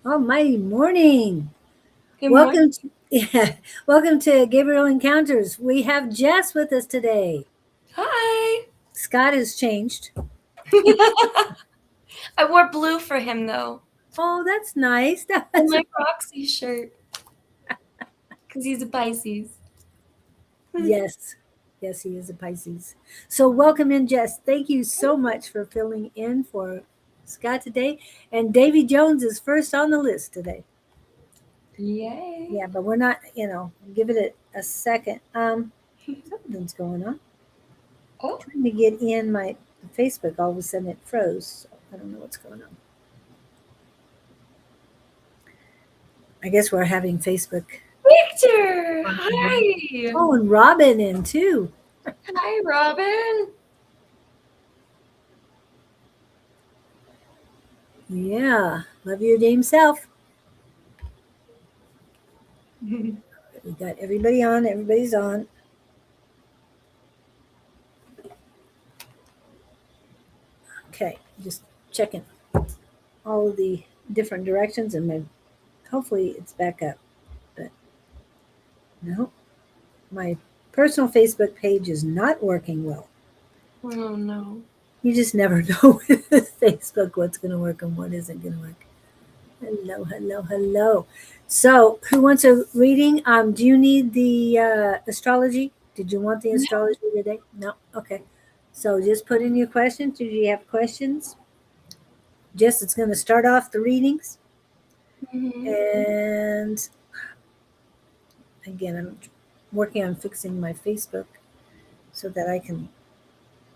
Almighty morning. Good morning. Welcome to, welcome to Gabriel Encounters. We have Jess with us today. Hi. Scott has changed. I wore blue for him though, Oh, that's nice. and my Roxy shirt, because he's a Pisces. Yes. Yes, he is a Pisces. So welcome in, Jess. Thank you so much for filling in for Scott today. And Davy Jones is first on the list today. Yay. Yeah, but we're not, give it a second. Something's going on. Oh, Trying to get in my Facebook, all of a sudden it froze. So I don't know what's going on. I guess we're having Facebook. Victor. Hi. Oh, and Robin in too. Hi, Robin. Yeah, love your damn self. We got everybody on. Everybody's on. Okay, just checking all of the different directions, and hopefully it's back up. But no, my personal Facebook page is not working well. Oh no. You just never know with Facebook what's going to work and what isn't going to work. Hello, hello, hello. So, who wants a reading? Do you need the astrology? Did you want the astrology today? No. Okay. So, just put in your questions. Do you have questions? Jess, it's going to start off the readings, Mhm. and again, I'm working on fixing my Facebook so that I can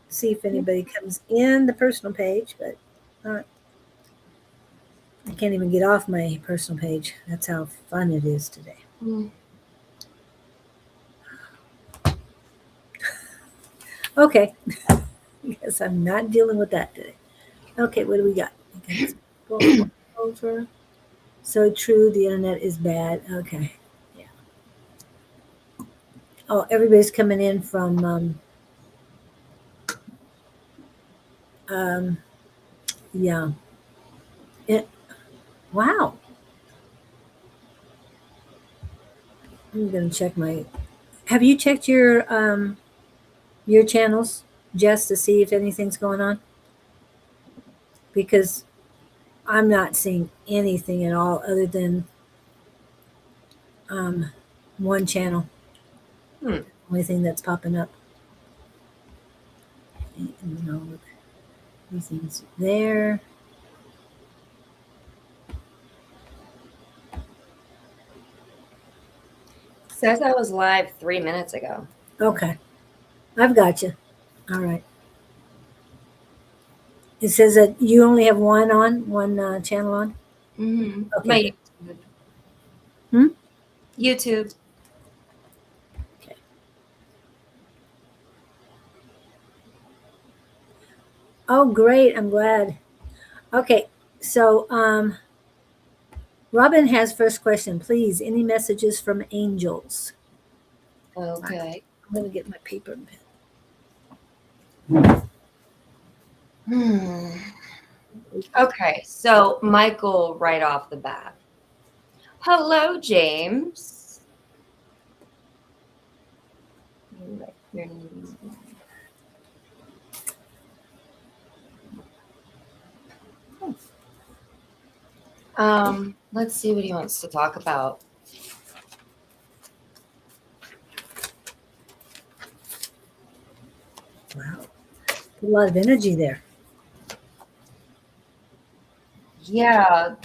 see if anybody comes in the personal page, but I can't even get off my personal page. That's how fun it is today. Mm. Okay. Guess I'm not dealing with that today. Okay, what do we got? Okay, let's go over. So true, the internet is bad. Okay. Yeah. Oh, everybody's coming in from um yeah. It, wow. I'm gonna check my have you checked your channels, Jess, to see if anything's going on? Because I'm not seeing anything at all other than um one channel. Hmm. Only thing that's popping up. Look, everything's there. Says I was live 3 minutes ago. Okay, I've got you. All right. It says that you only have one channel on. Okay, My good. YouTube. Hmm? YouTube. Okay. Oh, great. I'm glad. Okay, so Robin has first question. Please, any messages from angels? All right, Okay. I'm gonna get my paper and pen. Hmm. Okay, so Michael, right off the bat. Hello, James. Right, your name. Let's see what he wants to talk about. Wow, a lot of energy there. Yeah.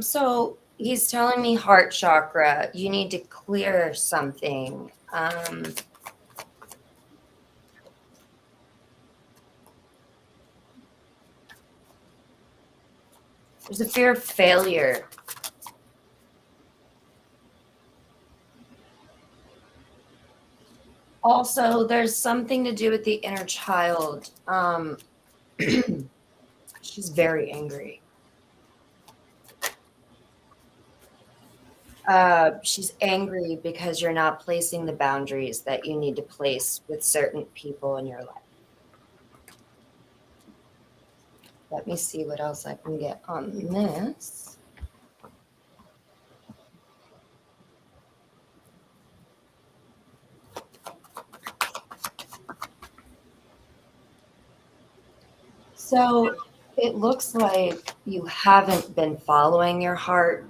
So he's telling me heart chakra, you need to clear something. There's a fear of failure. Also, there's something to do with the inner child. She's very angry. She's angry because you're not placing the boundaries that you need to place with certain people in your life. Let me see what else I can get on this. So it looks like you haven't been following your heart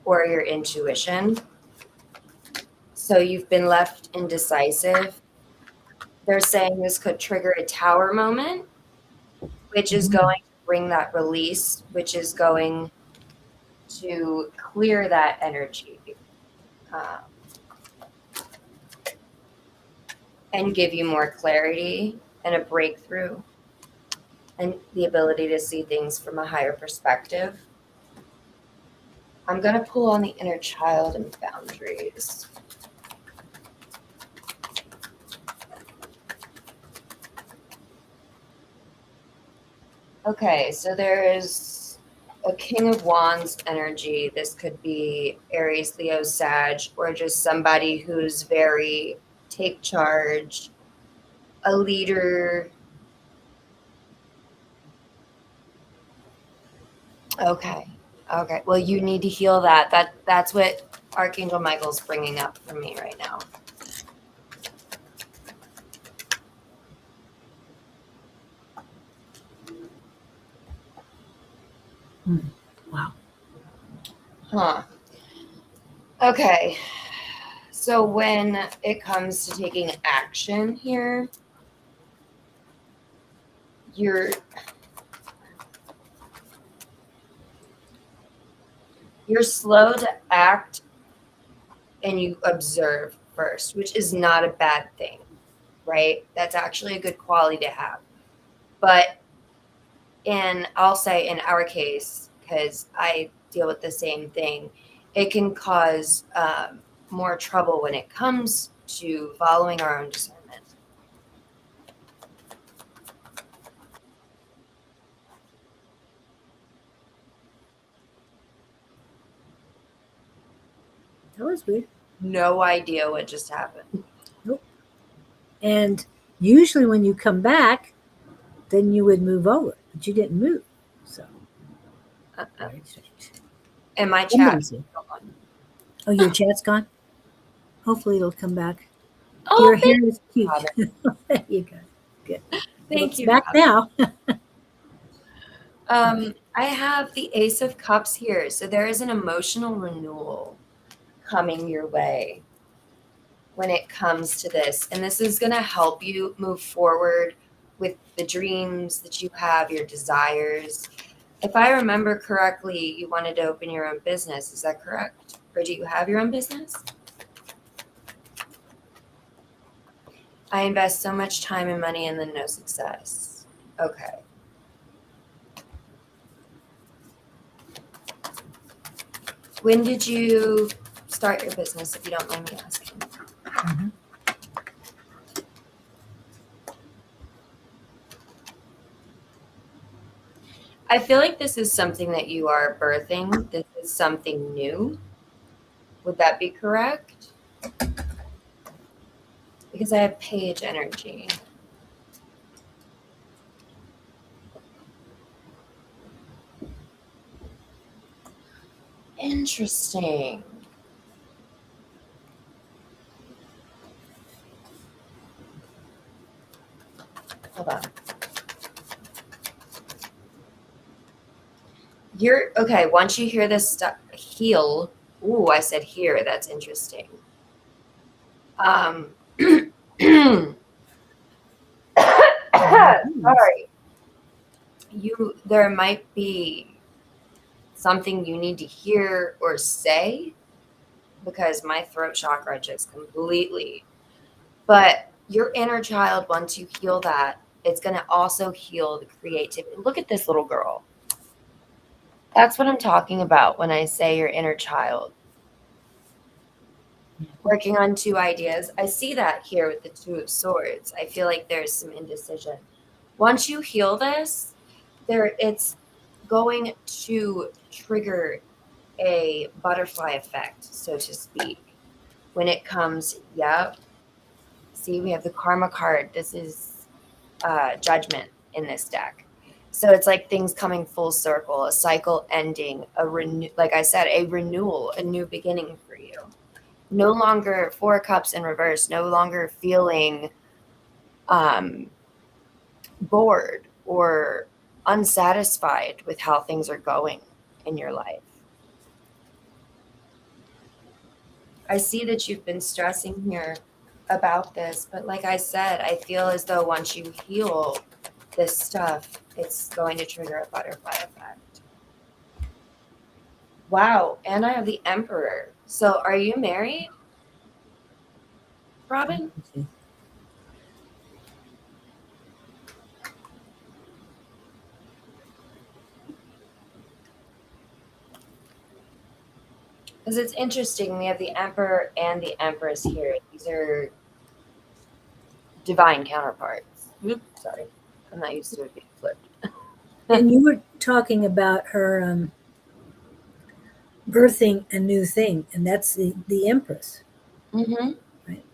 or your intuition. So you've been left indecisive. They're saying this could trigger a tower moment, which is Mhm. going to bring that release, which is going to clear that energy um, and give you more clarity and a breakthrough and the ability to see things from a higher perspective. I'm going to pull on the inner child and boundaries. Okay, so there is a King of Wands energy. This could be Aries, Leo, Sag, or just somebody who's very take charge, a leader. Okay. Okay. Well, you need to heal that. That's what Archangel Michael's bringing up for me right now. Wow. Huh. Okay. So when it comes to taking action here, you're slow to act and you observe first, which is not a bad thing, right? That's actually a good quality to have. But I'll say in our case, because I deal with the same thing, it can cause more trouble when it comes to following our own discernment. That was weird. No idea what just happened. Nope. And usually when you come back, then you would move over, but you didn't move. So very strange. And my chat. Somebody's here. Oh, your chat's gone? Hopefully it'll come back. Oh, Your thank hair is cute. you. There you go. Good. Thank It's you. back now. I have the Ace of Cups here. So there is an emotional renewal coming your way when it comes to this. And this is going to help you move forward with the dreams that you have, your desires. If I remember correctly, you wanted to open your own business. Is that correct? Or do you have your own business? I invest so much time and money and then no success. Okay. When did you start your business, if you don't mind me asking? Mhm. I feel like this is something that you are birthing. This is something new. Would that be correct? Because I have page energy. Interesting. Hold on. You're okay. Once you hear this stuff, heal. Ooh, I said here. That's interesting. Sorry. There might be something you need to hear or say because my throat chakra just completely. But your inner child, once you heal that, it's going to also heal the creativity. Look at this little girl. That's what I'm talking about when I say your inner child. Working on two ideas. I see that here with the Two of Swords. I feel like there's some indecision. Once you heal this, it's going to trigger a butterfly effect, so to speak. When it comes, yep. See, we have the karma card. This is judgment in this deck. So it's like things coming full circle, a cycle ending, like I said, a renewal, a new beginning for you. No longer Four Cups in reverse, no longer feeling bored or unsatisfied with how things are going in your life. I see that you've been stressing here about this, but like I said, I feel as though once you heal this stuff, it's going to trigger a butterfly effect. Wow, and I have the Emperor. So are you married, Robin? Because it's interesting, we have the Emperor and the Empress here. These are divine counterparts. Oops, sorry. I'm not used to it being flipped. And you were talking about her birthing a new thing, and that's the Empress. Mm-hmm. Right.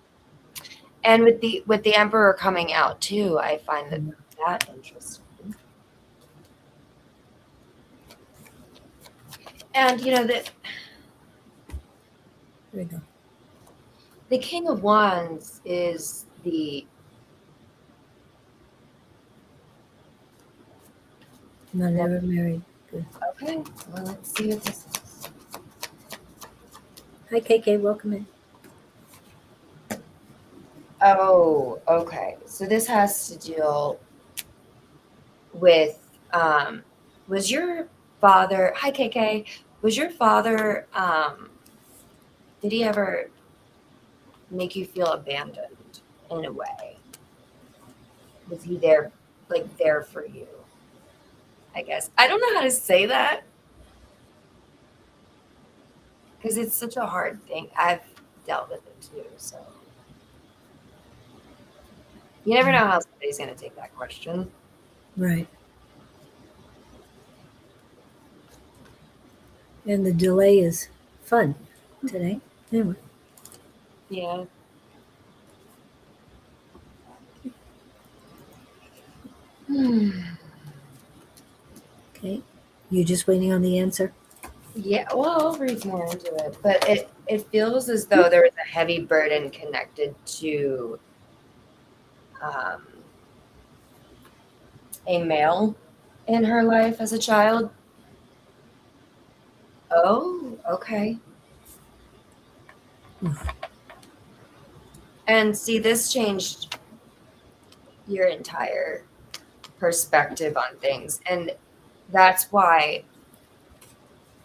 And with the Emperor coming out too, I find that interesting. And you know that There we go. the King of Wands is the Not ever married. Good. okay. Well, let's see what this is. Hi, KK. Welcome in. Oh, okay. So this has to deal with was your father, hi KK, was your father did he ever make you feel abandoned in a way? Was he there, like there for you? I guess. I don't know how to say that because it's such a hard thing. I've dealt with it too, so you never know how somebody's going to take that question. Right. And the delay is fun today. Anyway. Yeah. Okay. You're just waiting on the answer? Yeah, well, I'll read more into it, but it feels as though there was a heavy burden connected to a male in her life as a child. Oh, okay. And see, this changed your entire perspective on things, and that's why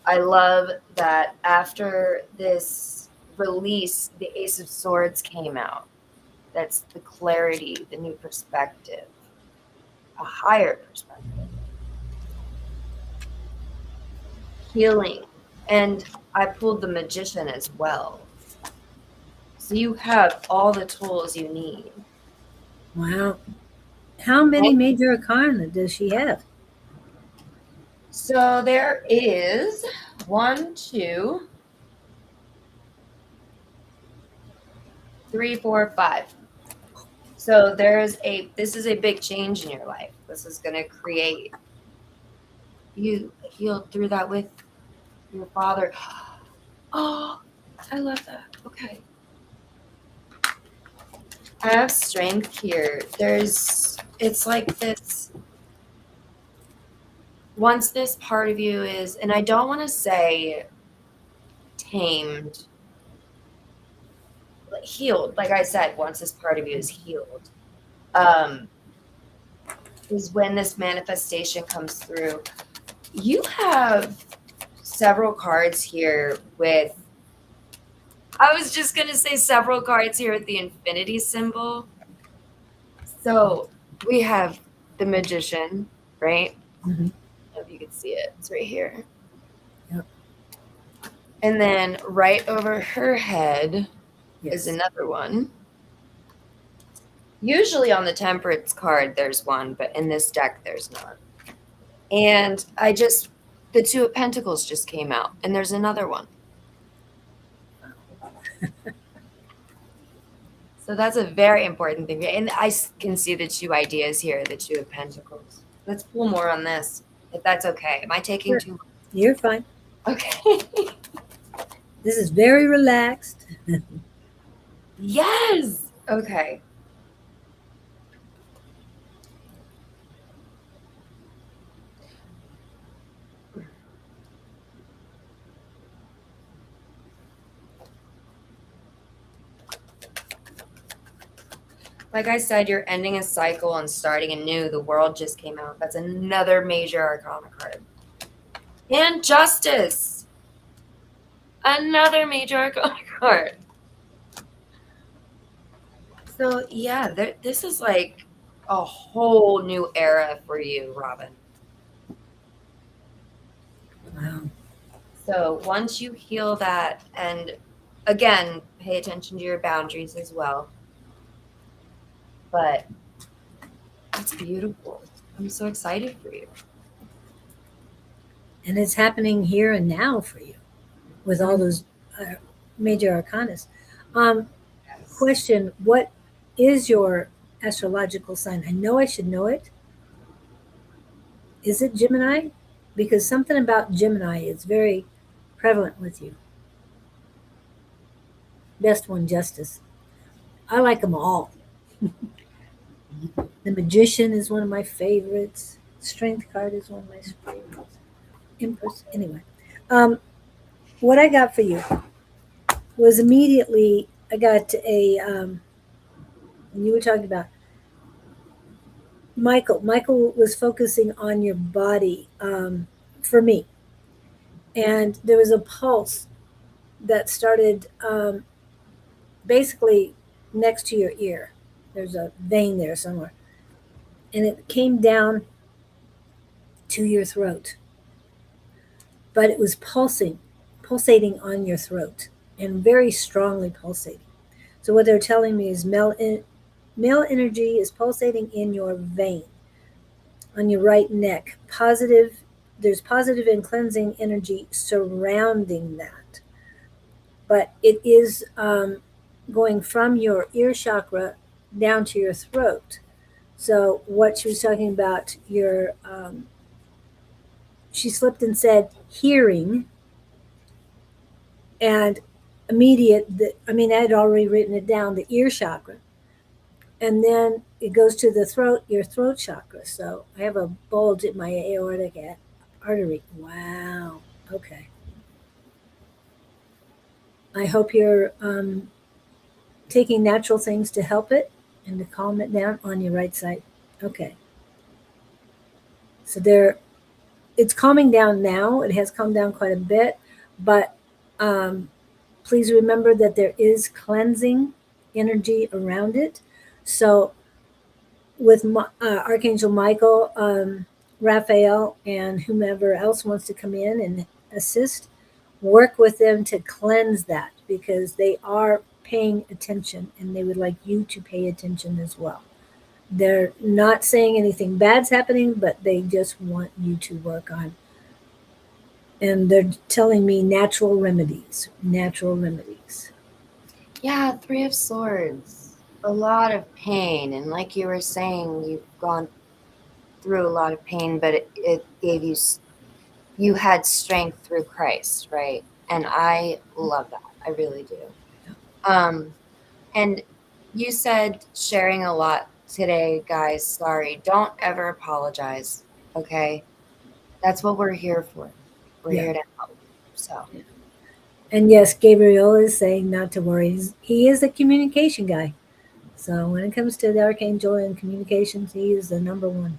I love that after this release, the Ace of Swords came out. That's the clarity, the new perspective, a higher perspective, healing. And I pulled the Magician as well. So you have all the tools you need. Wow. How many major arcana does she have? So there is 1, 2, 3, 4, 5. So this is a big change in your life. This is going to create, you healed through that with your father. Oh, I love that. Okay. I have strength here. It's like this. Once this part of you is, and I don't want to say tamed, healed. Like I said, once this part of you is healed, is when this manifestation comes through. You have several cards here with, I was just going to say several cards here with the infinity symbol. So we have the Magician, right? Mhm. I don't know if you can see it. It's right here. Yep. And then right over her head Yes. is another one. Usually on the Temperance card, there's one, but in this deck, there's none. And the Two of Pentacles just came out, and there's another one. So that's a very important thing. And I can see the two ideas here, the Two of Pentacles. Let's pull more on this, if that's okay. Am I taking Sure. too long? You're fine. Okay. This is very relaxed. Yes. Okay. Like I said, you're ending a cycle and starting anew. The World just came out. That's another major arcana card. And Justice. Another major arcana card. So yeah, this is like a whole new era for you, Robin. Wow. So once you heal that, and again, pay attention to your boundaries as well. But it's beautiful. I'm so excited for you. And it's happening here and now for you with all those major arcanas. Question, what is your astrological sign? I know I should know it. Is it Gemini? Because something about Gemini is very prevalent with you. Best one, Justice. I like them all. The Magician is one of my favorites. Strength card is one of my favorites. Empress. Anyway, what I got for you was immediately I got a. And you were talking about Michael. Michael was focusing on your body for me, and there was a pulse that started basically next to your ear. There's a vein there somewhere, and it came down to your throat, but it was pulsating on your throat, and very strongly pulsating. So what they're telling me is male energy is pulsating in your vein on your right neck. There's positive and cleansing energy surrounding that, but it is going from your ear chakra down to your throat. So what she was talking about, she slipped and said hearing, and I had already written it down, the ear chakra, and then it goes to the throat, your throat chakra. So I have a bulge at my aortic artery. Wow. Okay. I hope you're taking natural things to help it and to calm it down on your right side. Okay. So it's calming down now. It has calmed down quite a bit, but please remember that there is cleansing energy around it. So with Archangel Michael, Raphael, and whomever else wants to come in and assist, work with them to cleanse that, because they are paying attention and they would like you to pay attention as well. They're not saying anything bad's happening, but they just want you to work on. And they're telling me natural remedies. Natural remedies. Yeah, Three of Swords. A lot of pain. And like you were saying, you've gone through a lot of pain, but it gave you had strength through Christ, right? And I love that. I really do. And you said sharing a lot today, guys. Sorry. Don't ever apologize. Okay. That's what we're here for. We're Yeah. here to help. So And yes, Gabriel is saying not to worry. He is a communication guy. So when it comes to the archangel and communications, he is the number one.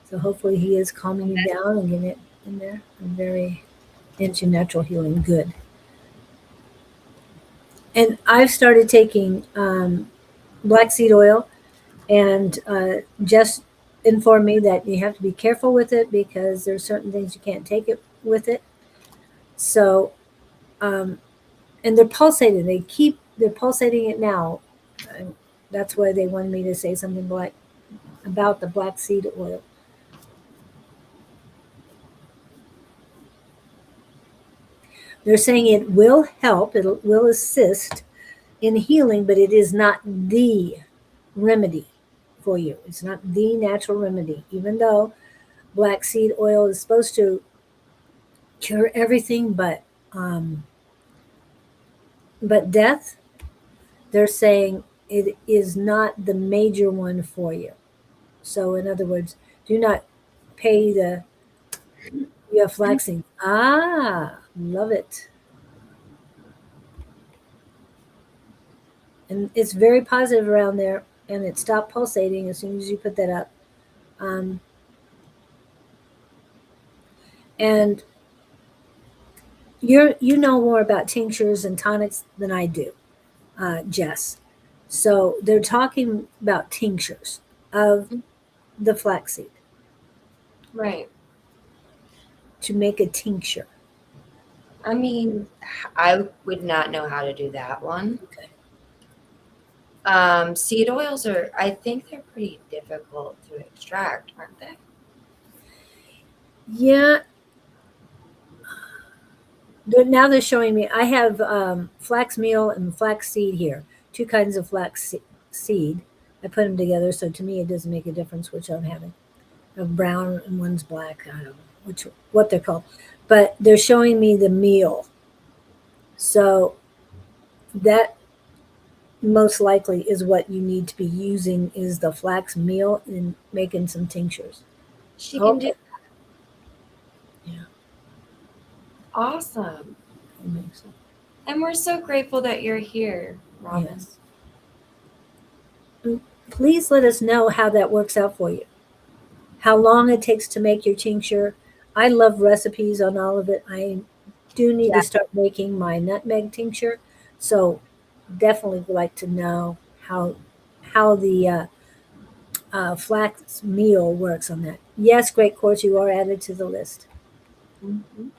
So hopefully he is calming you down and getting it in there. I'm very into natural healing. Good. And I've started taking black seed oil, and Jess informed me that you have to be careful with it because there's certain things you can't take it with it. So, and they're pulsating. They're pulsating it now. And that's why they wanted me to say something about the black seed oil. They're saying it will help, it will assist in healing, but it is not the remedy for you. It's not the natural remedy, even though black seed oil is supposed to cure everything but death. They're saying it is not the major one for you. So in other words, do not pay you have flaxseed. Love it. And it's very positive around there, and it stopped pulsating as soon as you put that up. And you know more about tinctures and tonics than I do, Jess. So they're talking about tinctures of the flaxseed Right. to make a tincture. I mean, I would not know how to do that one. Okay. Seed oils are, I think they're pretty difficult to extract, aren't they? Yeah. Now they're showing me. I have flax meal and flax seed here. Two kinds of flax seed. I put them together, so to me it doesn't make a difference which I'm having. A brown and one's black. I don't know what they're called, but they're showing me the meal. So that most likely is what you need to be using is the flax meal in making some tinctures. She can do Okay. Yeah. awesome. That makes sense. And we're so grateful that you're here, Robin. Yes. Please let us know how that works out for you. How long it takes to make your tincture. I love recipes on all of it. I do need Yeah. to start making my nutmeg tincture. So definitely would like to know how the flax meal works on that. Yes, great course, you are added to the list. Mhm.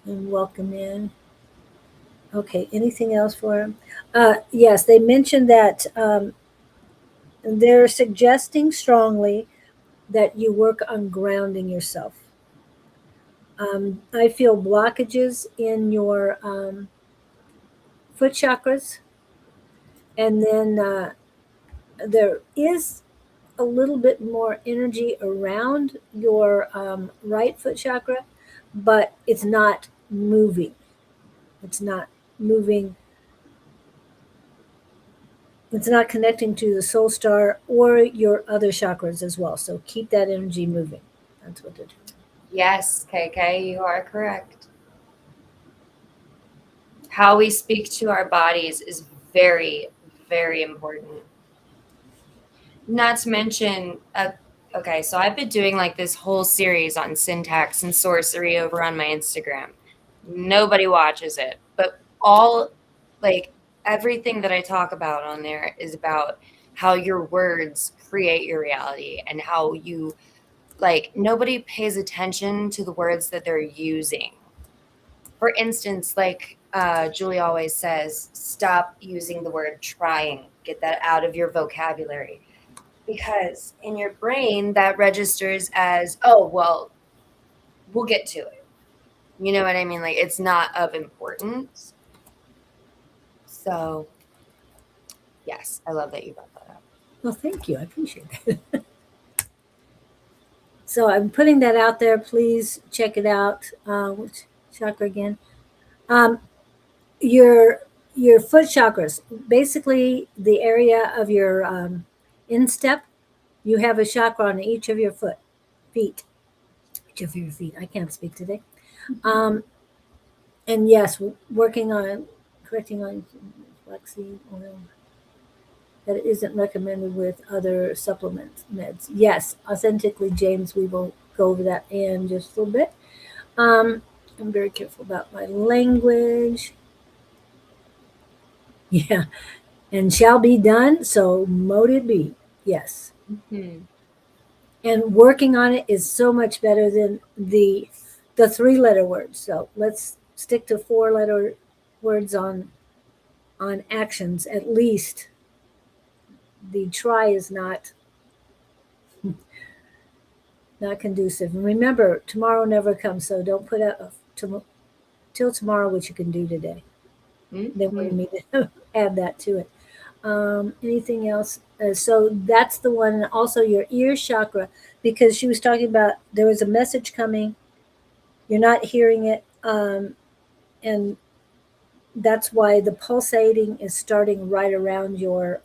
And welcome in. Okay, anything else for him? Yes, they mentioned that they're suggesting strongly that you work on grounding yourself. I feel blockages in your foot chakras, and then there is a little bit more energy around your right foot chakra, but it's not moving. It's not moving. It's not connecting to the soul star or your other chakras as well. So keep that energy moving. That's what they're doing. Yes, KK, you are correct. How we speak to our bodies is very, very important. Not to mention, okay, so I've been doing like this whole series on syntax and sorcery over on my Instagram. Nobody watches it, but like everything that I talk about on there is about how your words create your reality and how you, like, nobody pays attention to the words that they're using. For instance, like Julie always says, stop using the word trying, get that out of your vocabulary. Because in your brain, that registers as, oh, well, we'll get to it. You know what I mean? Like, it's not of importance. So, yes, I love that you brought that up. Well, thank you. I appreciate that. So I'm putting that out there. Please check it out. Which chakra again? Um, your your foot chakras, basically the area of your instep. You have a chakra on each of your feet. Each of your feet. I can't speak today. Um, and yes, working on correcting on flaxseed oil that isn't recommended with other supplements meds. Yes, authentically, James. We will go over that in just a little bit. I'm very careful about my language. Yeah, and shall be done. So mote it be. Yes, Mm-hmm. and working on it is so much better than the 3 letter words. So let's stick to 4 letter words on actions at least. The try is not conducive. And remember, tomorrow never comes, so don't put out till tomorrow what you can do today. They wanted Mm-hmm. me to add that to it. Anything else? So that's the one. And also your ear chakra, because she was talking about there was a message coming. You're not hearing it, and that's why the pulsating is starting right around your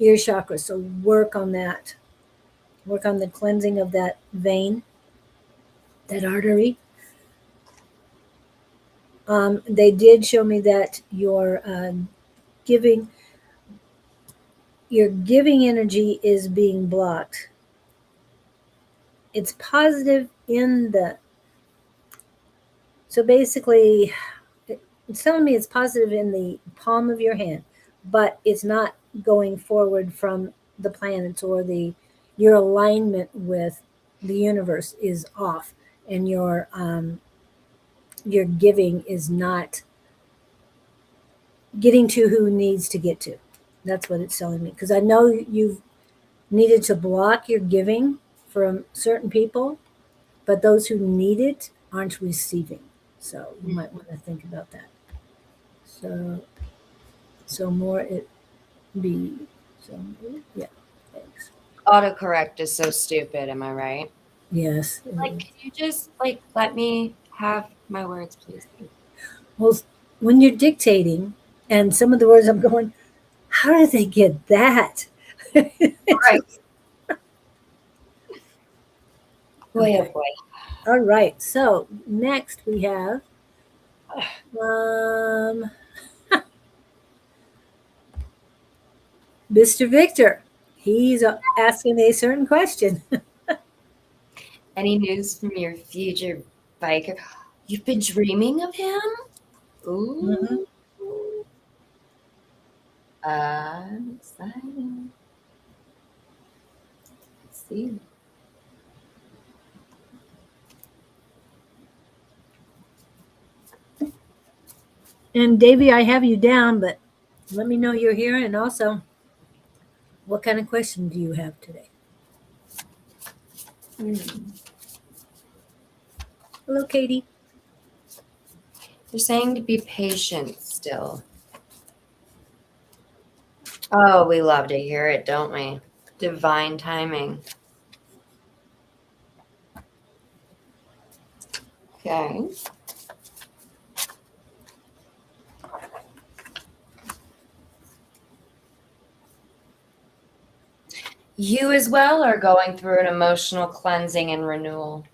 ear chakra. So work on that. Work on the cleansing of that vein, that artery. They did show me that your giving, your giving energy is being blocked. It's positive in the, so basically, it's telling me it's positive in the palm of your hand, but it's not going forward from the planets, or the, your alignment with the universe is off, and your giving is not getting to who needs to get to. That's what it's telling me, because I know you've needed to block your giving from certain people, but those who need it aren't receiving. So you might want to think about that. So more it be. So yeah, thanks. Autocorrect is so stupid, am I right? Yes. Like, can you just like let me have my words, please? Well, when you're dictating, and some of the words I'm going, how did they get that? Right. Boy, oh Okay. boy. All right. So next we have um, Mr. Victor. He's asking a certain question. Any news from your future biker? You've been dreaming of him? Mhm. Ooh. I'm excited. Let's see. And Davy, I have you down, but let me know you're here, and also, what kind of question do you have today? Hmm. Hello, Katie. They're saying to be patient still. Oh, we love to hear it, don't we? Divine timing. Okay. You as well are going through an emotional cleansing and renewal.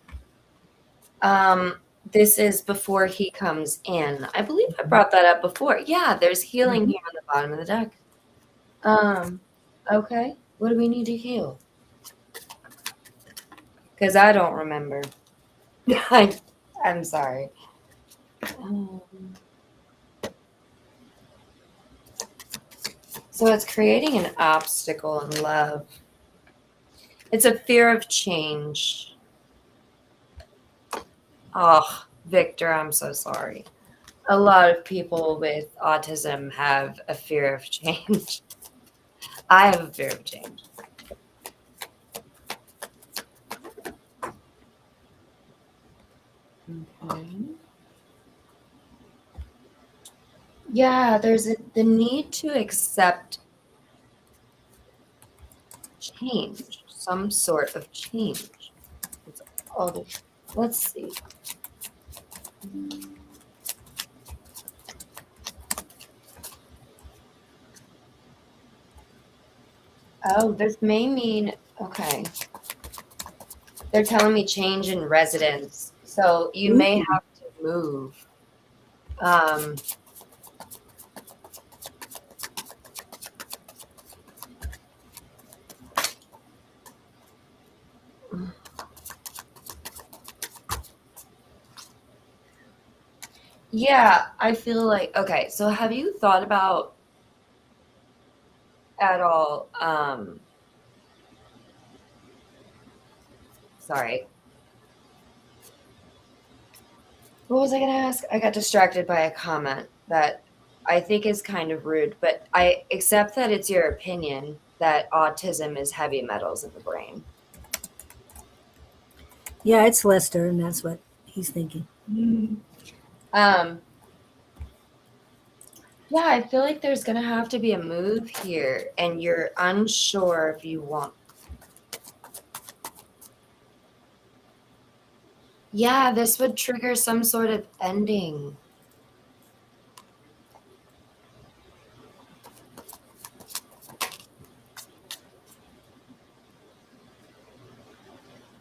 This is before he comes in. I believe I brought that up before. Yeah, there's healing Mhm. here on the bottom of the deck. Okay. What do we need to heal? Because I don't remember. I'm sorry. Um, so it's creating an obstacle in love. It's a fear of change. Oh, Victor, I'm so sorry. A lot of people with autism have a fear of change. I have a fear of change. Okay. Yeah, there's the need to accept change, some sort of change. It's all the, let's see. Oh, this may mean, okay. They're telling me change in residence. So you may Ooh. have to move. Um, yeah, I feel like, okay, so have you thought about at all, sorry. What was I going to ask? I got distracted by a comment that I think is kind of rude, but I accept that it's your opinion that autism is heavy metals in the brain. Yeah, it's Lester, and that's what he's thinking. Um, yeah, I feel like there's going to have to be a move here, and you're unsure if you want. Yeah, this would trigger some sort of ending.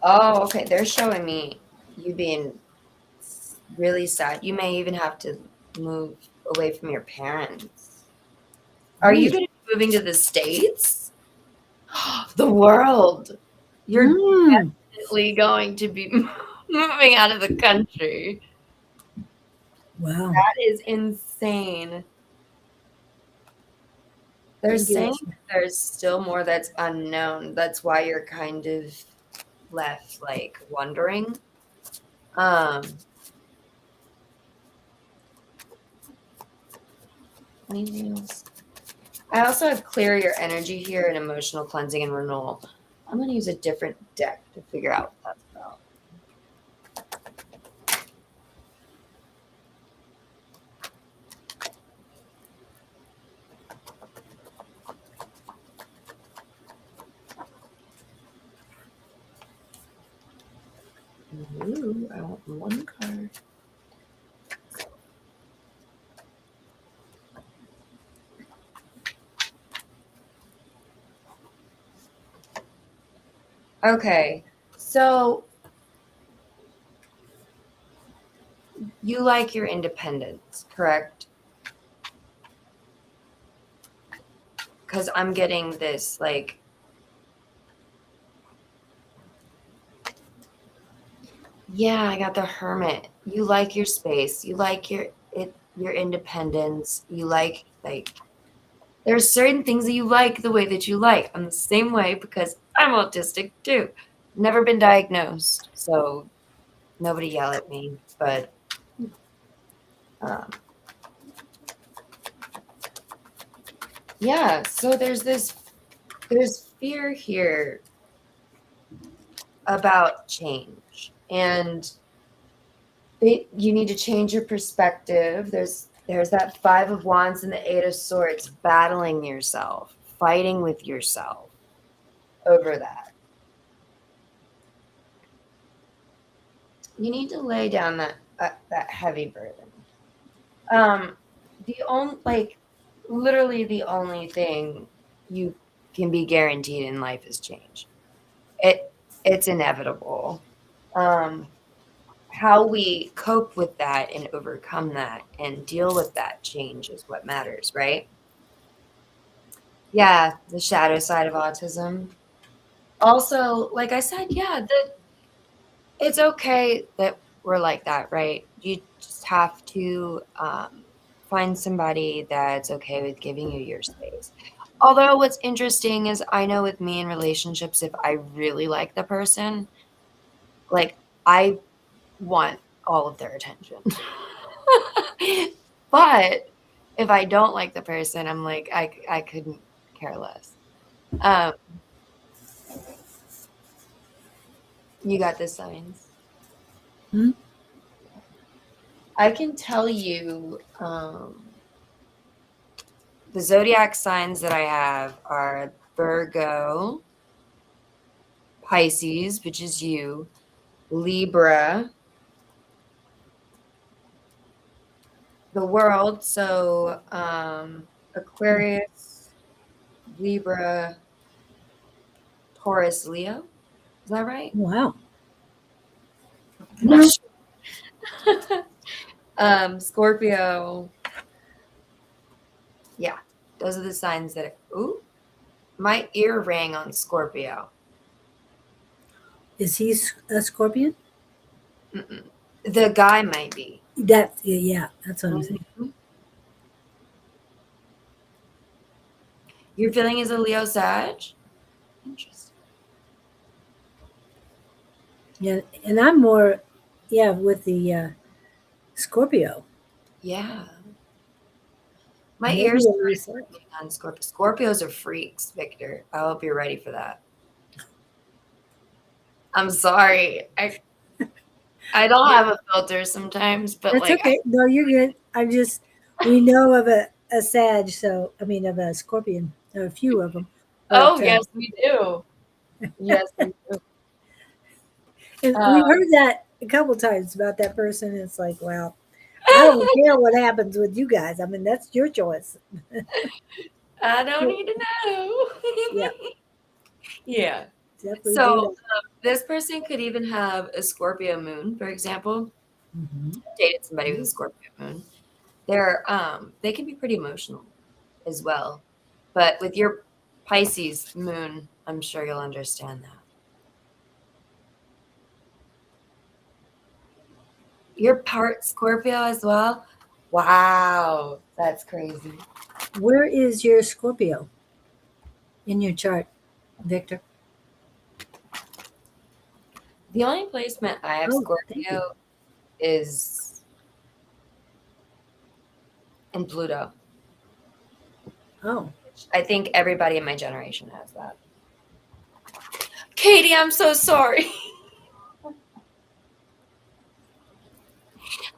Oh, okay. They're showing me you being really sad. You may even have to move away from your parents. Are you going to be moving to the States? The world. You're definitely going to be moving out of the country. Wow. That is insane. They're saying there's still more that's unknown. That's why you're kind of left like wondering. Anything else? I also have clear your energy here and emotional cleansing and renewal. I'm going to use a different deck to figure out what that's about. Ooh, I want one card. Okay, so you like your independence, correct? Because I'm getting this like, yeah, I got the Hermit. You like your space. You like your independence. You like there's certain things that you like the way that you like. I'm the same way because I'm autistic too. Never been diagnosed, so nobody yell at me. But yeah, so there's fear here about change, and you need to change your perspective. There's that Five of Wands and the Eight of Swords, battling yourself, fighting with yourself over that. You need to lay down that heavy burden. Literally the only thing you can be guaranteed in life is change. It's inevitable. How we cope with that and overcome that and deal with that change is what matters, right? Yeah, the shadow side of autism. Also, like I said, yeah, it's okay that we're like that, right? You just have to find somebody that's okay with giving you your space. Although what's interesting is I know with me in relationships, if I really like the person, like I want all of their attention. But if I don't like the person, I'm like, I couldn't care less. You got the signs. I can tell you the zodiac signs that I have are Virgo, Pisces, which is you, Libra, the world, so Aquarius, Libra, Taurus, Leo. Is that right? Wow. I'm not sure. Scorpio. Yeah, those are the signs that. Ooh, my ear rang on Scorpio. Is he a Scorpion? Mm-mm. The guy might be. Yeah, that's what I'm saying. Mhm. Your feeling is a Leo Sag? Interesting. Yeah, and I'm more, yeah, with the Scorpio. Yeah. My Maybe ears a started Lisa. ringing on Scorpio. Scorpios are freaks, Victor. I hope you're ready for that. I'm sorry. I don't have a filter sometimes, but That's like okay. No, you're good. We know of a Sag, so I mean of a Scorpion, or a few of them. oh But yes, we do. Yes, we do. and we've heard that a couple times about that person. It's like, well, I don't care what happens with you guys. I mean, that's your choice. I don't need to know. Yeah, Yeah. definitely do So that. this person could even have a Scorpio moon, for example. Mm-hmm. Dated somebody with a Scorpio moon. They can be pretty emotional as well. But with your Pisces moon, I'm sure you'll understand that. You're part Scorpio as well? Wow, that's crazy. Where is your Scorpio in your chart, Victor? The only placement I have Oh, thank you. Scorpio is in Pluto. Oh, I think everybody in my generation has that. Katie, I'm so sorry.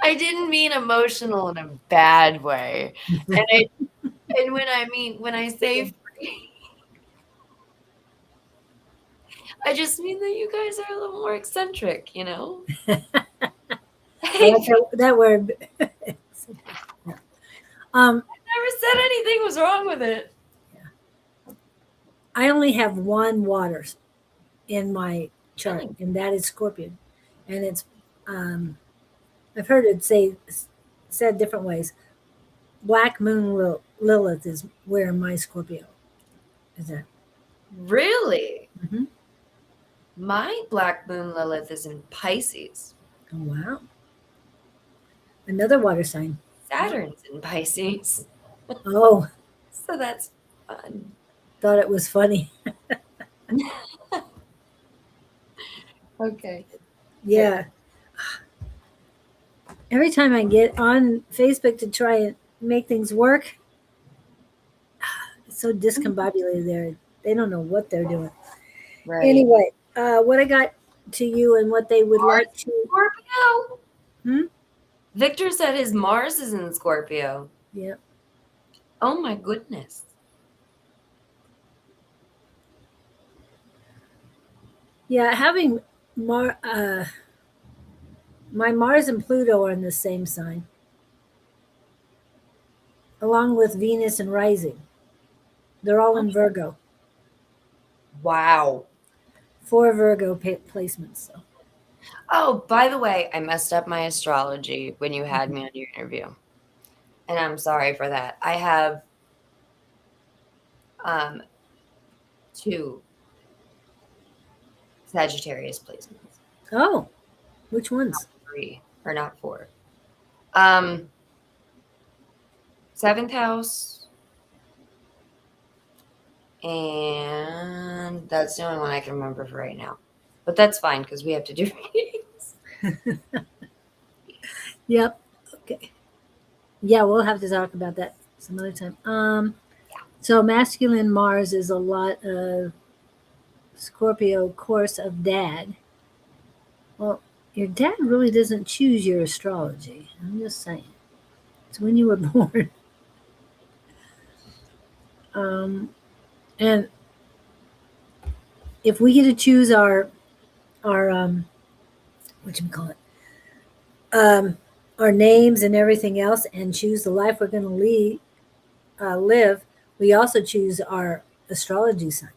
I didn't mean emotional in a bad way. And when I say free, I just mean that you guys are a little more eccentric, you know? I like that word. Never said anything was wrong with it. I only have one water in my chart, and that is Scorpion. And it's, I've heard it said different ways. Black Moon Lilith is where my Scorpio is at. Really? Mm-hmm. My Black Moon Lilith is in Pisces. Oh, wow. Another water sign. Saturn's in Pisces. Oh, So that's fun. thought it was funny. Okay. Yeah. Every time I get on Facebook to try and make things work, it's so discombobulated there. They don't know what they're doing. Right. Anyway, what I got to you and what they would like to. Scorpio. Hmm? Victor said his Mars is in Scorpio. Yeah. Oh my goodness. Yeah, having my Mars and Pluto are in the same sign, along with Venus and rising. They're all in Virgo. Wow. 4 Virgo placements. So. Oh, by the way, I messed up my astrology when you had me on your interview. And I'm sorry for that. I have 2 Sagittarius placements. Oh, which ones? Not 3 or not 4. 7th house. And that's the only one I can remember for right now. But that's fine because we have to do readings. Yep. Okay. Yeah, we'll have to talk about that some other time. So masculine Mars is a lot of Scorpio course of dad. Well, your dad really doesn't choose your astrology. I'm just saying. It's when you were born. And if we get to choose our our names and everything else, and choose the life we're going to live, we also choose our astrology sign.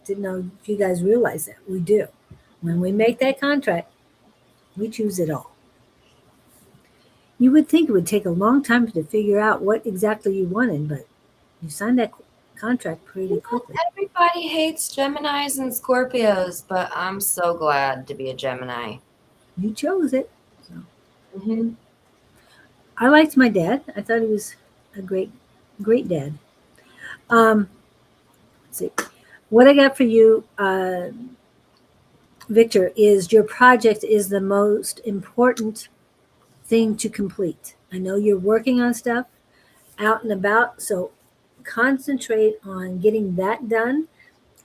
Didn't know if you guys realize that. We do. When we make that contract, we choose it all. You would think it would take a long time to figure out what exactly you wanted, but you signed that contract pretty quickly. Everybody hates Geminis and Scorpios, but I'm so glad to be a Gemini. You chose it. So. I liked my dad. I thought he was a great dad. Let's see. What I got for you, Victor, is your project is the most important thing to complete. I know you're working on stuff out and about, so concentrate on getting that done.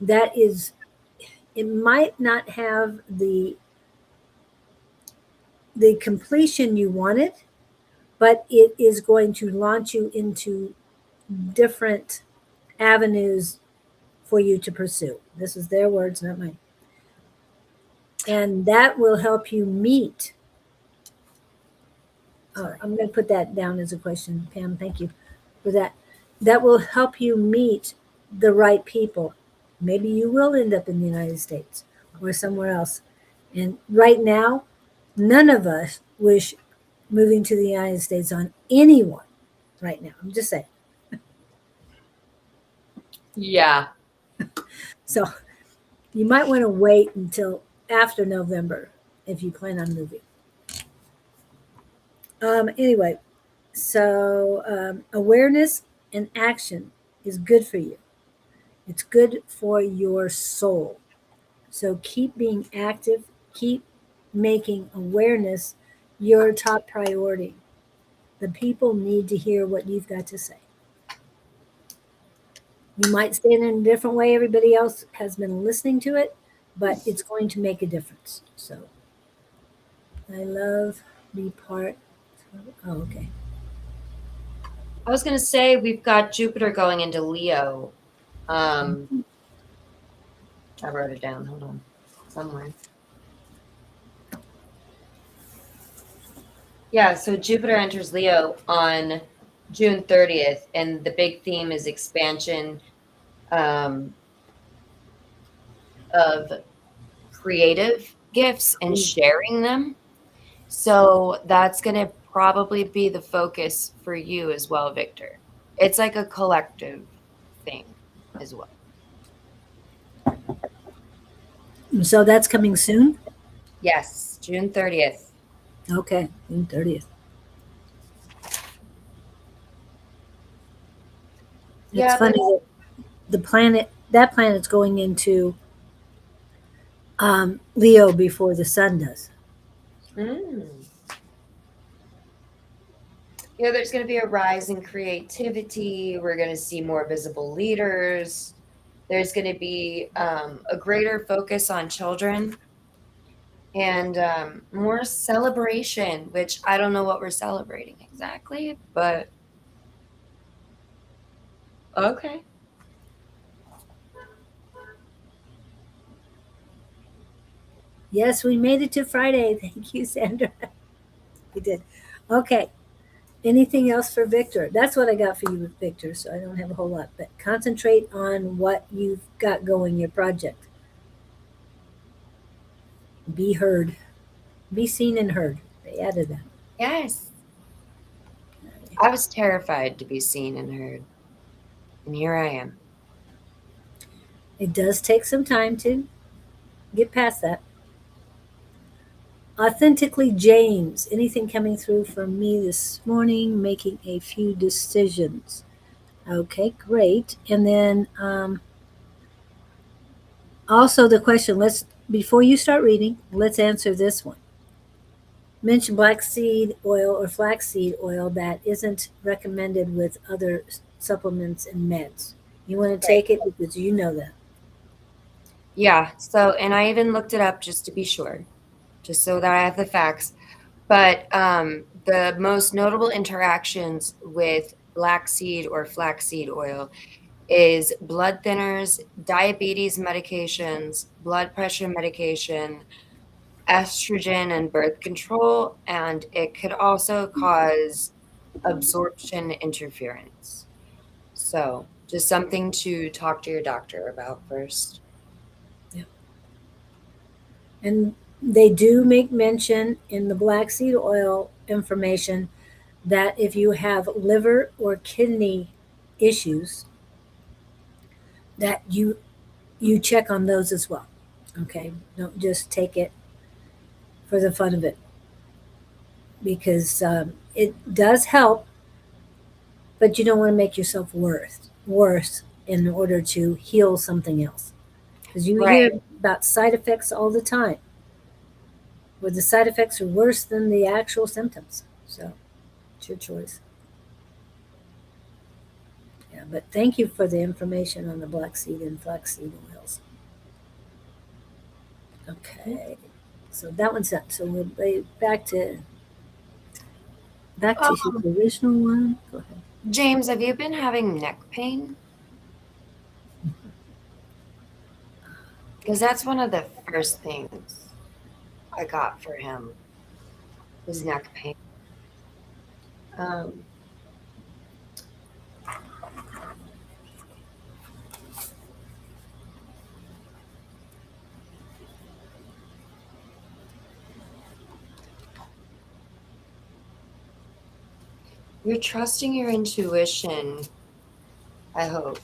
That is, it might not have the completion you wanted, but it is going to launch you into different avenues for you to pursue. This is their words, not mine. And that will help you meet. I'm going to put that down as a question, Pam. Thank you for that. That will help you meet the right people. Maybe you will end up in the United States or somewhere else. And right now, none of us wish moving to the United States on anyone right now. I'm just saying. Yeah. So you might want to wait until after November if you plan on moving. Anyway, so awareness and action is good for you. It's good for your soul. So keep being active, keep making awareness your top priority. The people need to hear what you've got to say. You might say it in a different way, everybody else has been listening to it, but it's going to make a difference. So I love be part. Oh, okay. I was going to say we've got Jupiter going into Leo. I wrote it down. Hold on. Somewhere. Yeah, so Jupiter enters Leo on June 30th, and the big theme is expansion um, of creative gifts and sharing them. So that's going to probably be the focus for you as well, Victor. It's like a collective thing as well. So that's coming soon? Yes, June 30th. Okay, June 30th. It's Yeah, funny that that planet's going into Leo before the sun does. mm. There's going to be a rise in creativity. We're going to see more visible leaders. There's going to be a greater focus on children and more celebration, which I don't know what we're celebrating exactly, but okay. Yes, we made it to Friday. Thank you, Sandra. We did. Okay. Anything else for Victor? That's what I got for you with Victor, so I don't have a whole lot. But concentrate on what you've got going, your project. Be heard. Be seen and heard. They added that. Yes. I was terrified to be seen and heard. And here I am. It does take some time to get past that. Authentically James. Anything coming through from me this morning? Making a few decisions. Okay, great. And then also the question, let's before you start reading, let's answer this one. Mention black seed oil or flaxseed oil that isn't recommended with other supplements and meds. You want to Right. take it because you know that. Yeah. So, and I even looked it up just to be sure, just so that I have the facts. But the most notable interactions with black seed or flaxseed oil is blood thinners, diabetes medications, blood pressure medication, estrogen and birth control, and it could also cause absorption interference. So, just something to talk to your doctor about first. Yeah. And they do make mention in the black seed oil information that if you have liver or kidney issues, that you check on those as well. Okay, don't just take it for the fun of it because it does help, but you don't want to make yourself worse in order to heal something else. Because you Right. hear about side effects all the time, where the side effects are worse than the actual symptoms. So it's your choice. Yeah, but thank you for the information on the black seed and flaxseed oils. Okay, so that one's done. So we'll be back to his Um, original one. Go ahead. James, have you been having neck pain? Because that's one of the first things I got for him was neck pain. Um, you're trusting your intuition, I hope.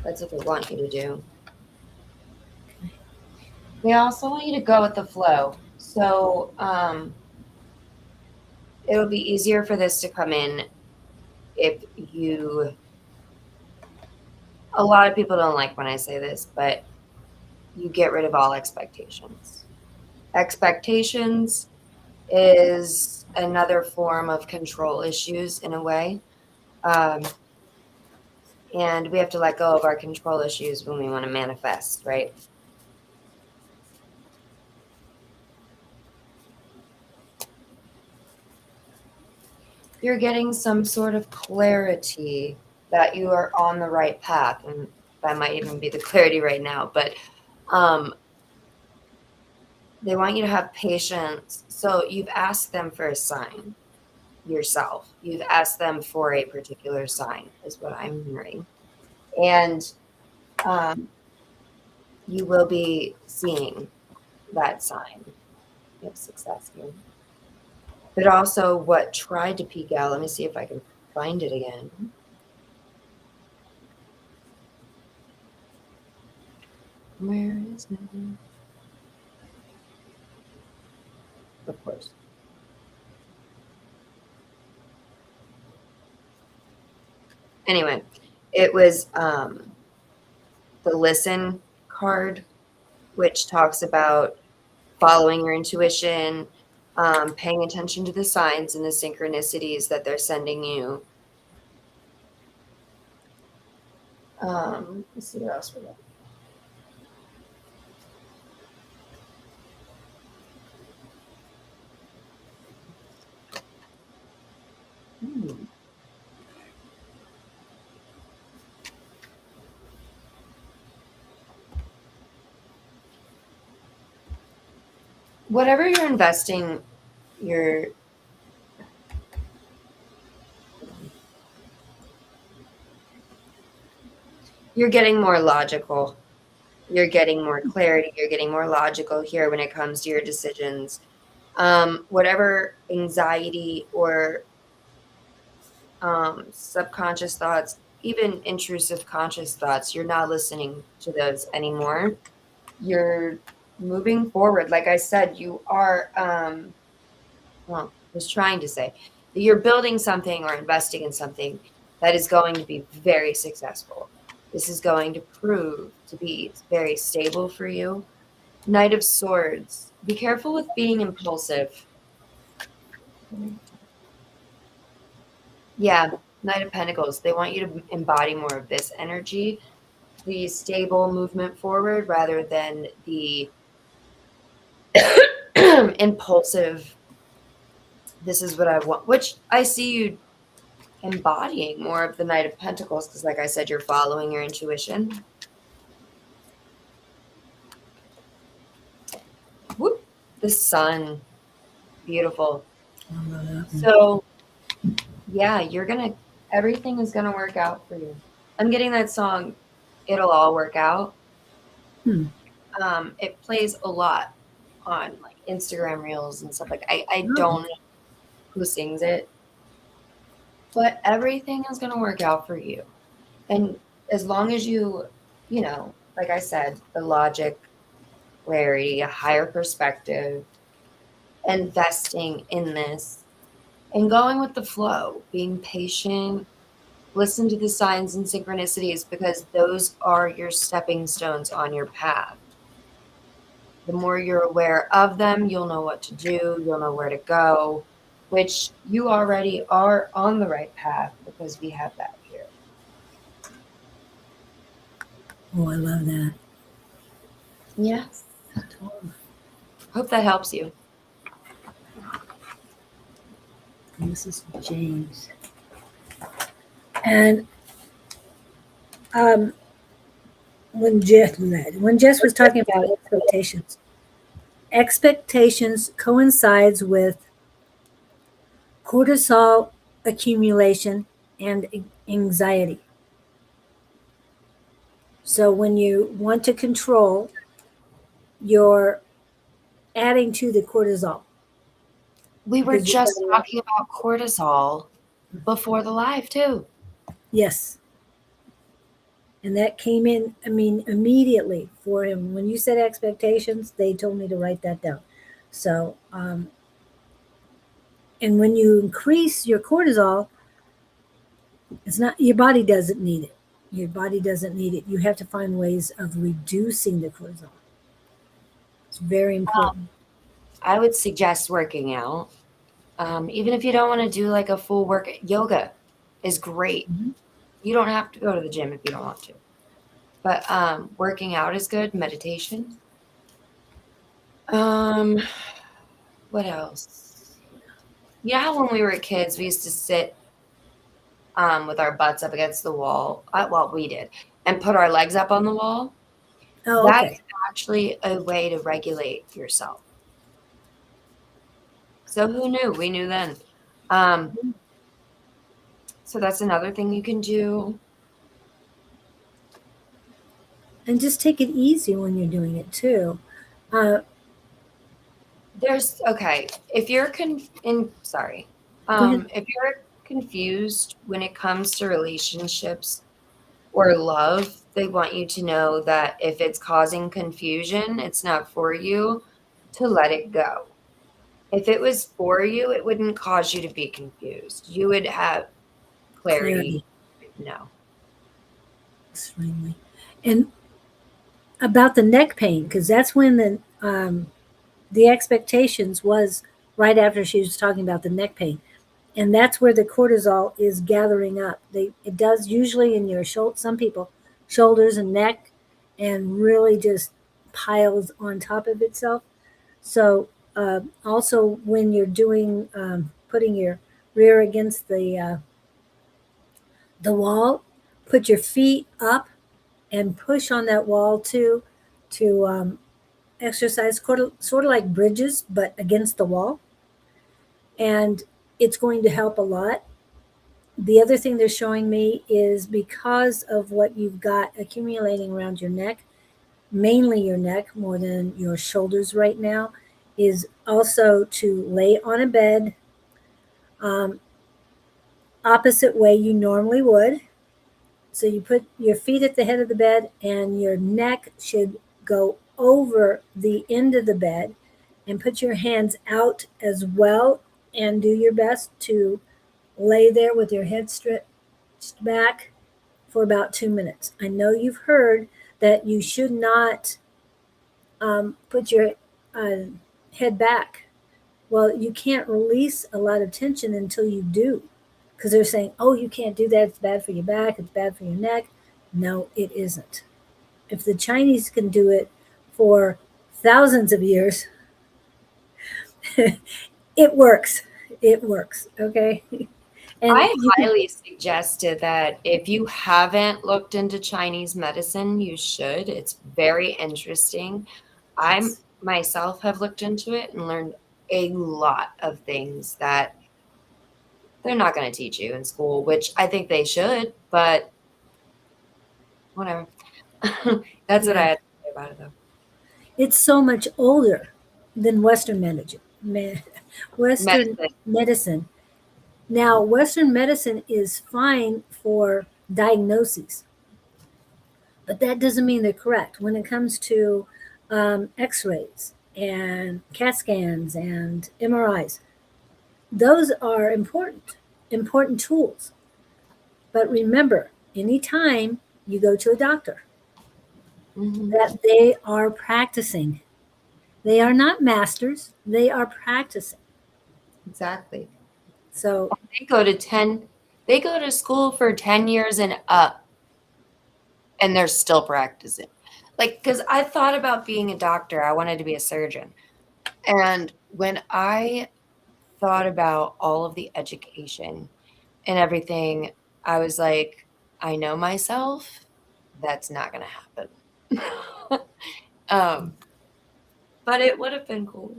That's what they want you to do. They also want you to go with the flow. So it'll be easier for this to come in if you... A lot of people don't like when I say this, but you get rid of all expectations. Expectations is another form of control issues in a way. And we have to let go of our control issues when we want to manifest, right? You're getting some sort of clarity that you are on the right path. And that might even be the clarity right now. But they want you to have patience. So you've asked them for a sign yourself. You've asked them for a particular sign, is what I'm hearing. And you will be seeing that sign of success here. But also what tried to peek out, let me see if I can find it again. Where is it? Of course. Anyway, it was the listen card, which talks about following your intuition, paying attention to the signs and the synchronicities that they're sending you. Let's see what else we got. Whatever you're investing, you're getting more logical. You're getting more clarity. You're getting more logical here when it comes to your decisions. Whatever anxiety or subconscious thoughts, even intrusive conscious thoughts, you're not listening to those anymore. You're moving forward. Like I said, you are, I was trying to say that you're building something or investing in something that is going to be very successful. This is going to prove to be very stable for you. Knight of Swords. Be careful with being impulsive. Yeah, Knight of Pentacles. They want you to embody more of this energy, the stable movement forward rather than the impulsive, this is what I want, which I see you embodying more of the Knight of Pentacles because, like I said, you're following your intuition. Whoop, the Sun. Beautiful. So, yeah, everything is gonna work out for you. I'm getting that song, It'll All Work Out. It plays a lot on like Instagram reels and stuff like that. I don't know who sings it, but everything is going to work out for you. And as long as you know, like I said, the logic, clarity, a higher perspective, investing in this and going with the flow, being patient, listen to the signs and synchronicities because those are your stepping stones on your path. The more you're aware of them, you'll know what to do, you'll know where to go, which you already are on the right path because we have that here. Oh, I love that. Yes. Hope that helps you. And this is James. And when Jess was talking about expectations coincides with cortisol accumulation and anxiety. So when you want to control, you're adding to the cortisol. We were just talking about cortisol before the live too. Yes. And that came in, I mean, immediately for him. When you said expectations, they told me to write that down. So, and when you increase your cortisol, it's not, your body doesn't need it. Your body doesn't need it. You have to find ways of reducing the cortisol. It's very important. I would suggest working out. Even if you don't want to do like a full work, yoga is great. Mhm. You don't have to go to the gym if you don't want to. But working out is good. Meditation. Um, what else? Yeah, when we were kids, we used to sit with our butts up against the wall. Well, we did, and put our legs up on the wall. Oh, That okay. is actually a way to regulate yourself. So who knew? We knew then. Um, so that's another thing you can do. And just take it easy when you're doing it too. Uh, There's okay. If you're Go ahead. if you're confused when it comes to relationships or love, they want you to know that if it's causing confusion, it's not for you, to let it go. If it was for you, it wouldn't cause you to be confused. You would have clarity. Clarity, No. extremely. And about the neck pain, because that's when the expectations was right after she was talking about the neck pain, and that's where the cortisol is gathering up. It does usually in your shoulder, some people shoulders and neck, and really just piles on top of itself. So also when you're doing putting your rear against the wall, put your feet up and push on that wall too, to exercise sort of like bridges, but against the wall. And it's going to help a lot. The other thing they're showing me is because of what you've got accumulating around your neck, mainly your neck more than your shoulders right now, is also to lay on a bed um, opposite way you normally would. So you put your feet at the head of the bed, and your neck should go over the end of the bed, and put your hands out as well, and do your best to lay there with your head stretched back for about 2 minutes. I know you've heard that you should not put your uh, head back. Well, you can't release a lot of tension until you do, because they're saying, oh, you can't do that. It's bad for your back. It's bad for your neck. No, it isn't. If the Chinese can do it for thousands of years, it works. It works. Okay. And I you can, highly suggested that if you haven't looked into Chinese medicine, you should. It's very interesting. I myself have looked into it and learned a lot of things that they're not going to teach you in school, which I think they should, but whatever. That's what I yeah, had to say about it, though. it's so much older than Western medicine. Western Medicine. medicine. Now, Western medicine is fine for diagnoses, but that doesn't mean they're correct. When it comes to x rays and CAT scans and MRIs, those are important tools. But remember, anytime you go to a doctor, Mhm. that they are practicing. They are not masters, they are practicing. Exactly. So, They go to 10, they go to school for 10 years and up, and they're still practicing. Like, because I thought about being a doctor, I wanted to be a surgeon. And when I thought about all of the education and everything, I was like, I know myself, that's not going to happen. um, but it would have been cool.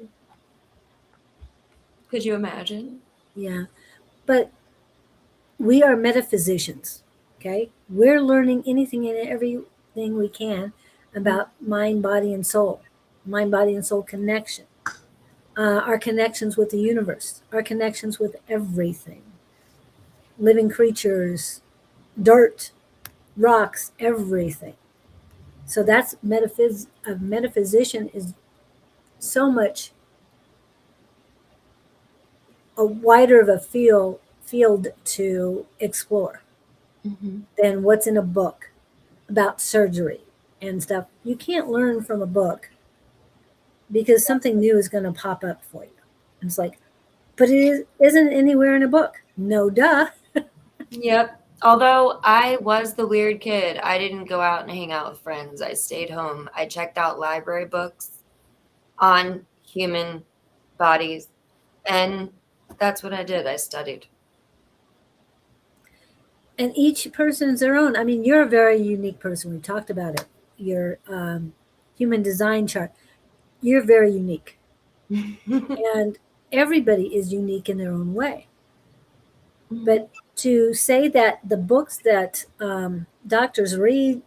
Could you imagine? yeah. But we are metaphysicians, okay? We're learning anything and everything we can about mind, body, and soul, mind, body, and soul connection, our connections with the universe, our connections with everything, living creatures, dirt. rocks, everything. So that's a metaphysician is so much a wider of a field to explore than what's in a book about surgery and stuff. You can't learn from a book because something new is going to pop up for you. And it's like, but isn't anywhere in a book. No, duh. Yep. Although I was the weird kid, I didn't go out and hang out with friends. I stayed home. I checked out library books on human bodies, and that's what I did. I studied. And each person's their own. I mean, you're a very unique person. We talked about it. Your human design chart. You're very unique. And everybody is unique in their own way. But to say that the books that doctors read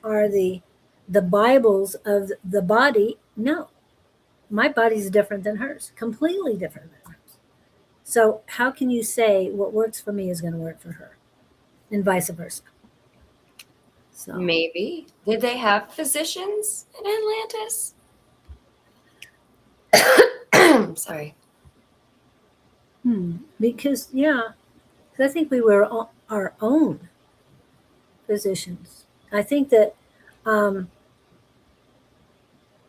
are the Bibles of the body, no. My body's different than hers, completely different than hers. So how can you say what works for me is going to work for her, and vice versa? So Maybe. Did they have physicians in Atlantis? Sorry. because yeah, 'cause I think we were our own physicians. I think that, um,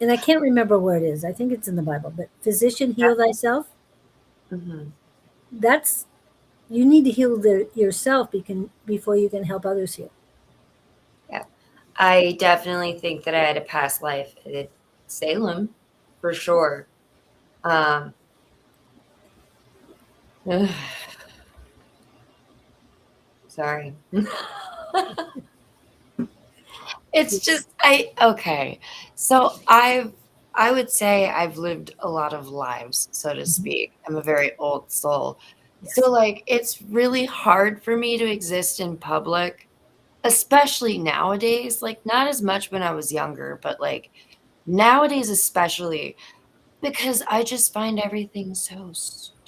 and I can't remember where it is. I think it's in the Bible. But physician, heal thyself. Mm-hmm. That's you need to heal yourself before you can help others heal. Yeah. I definitely think that I had a past life at Salem, for sure. Sorry. It's just okay. So I would say I've lived a lot of lives, so to speak. I'm a very old soul. Yes. So like it's really hard for me to exist in public, especially nowadays. Like not as much when I was younger, but like nowadays especially because I just find everything so stupid.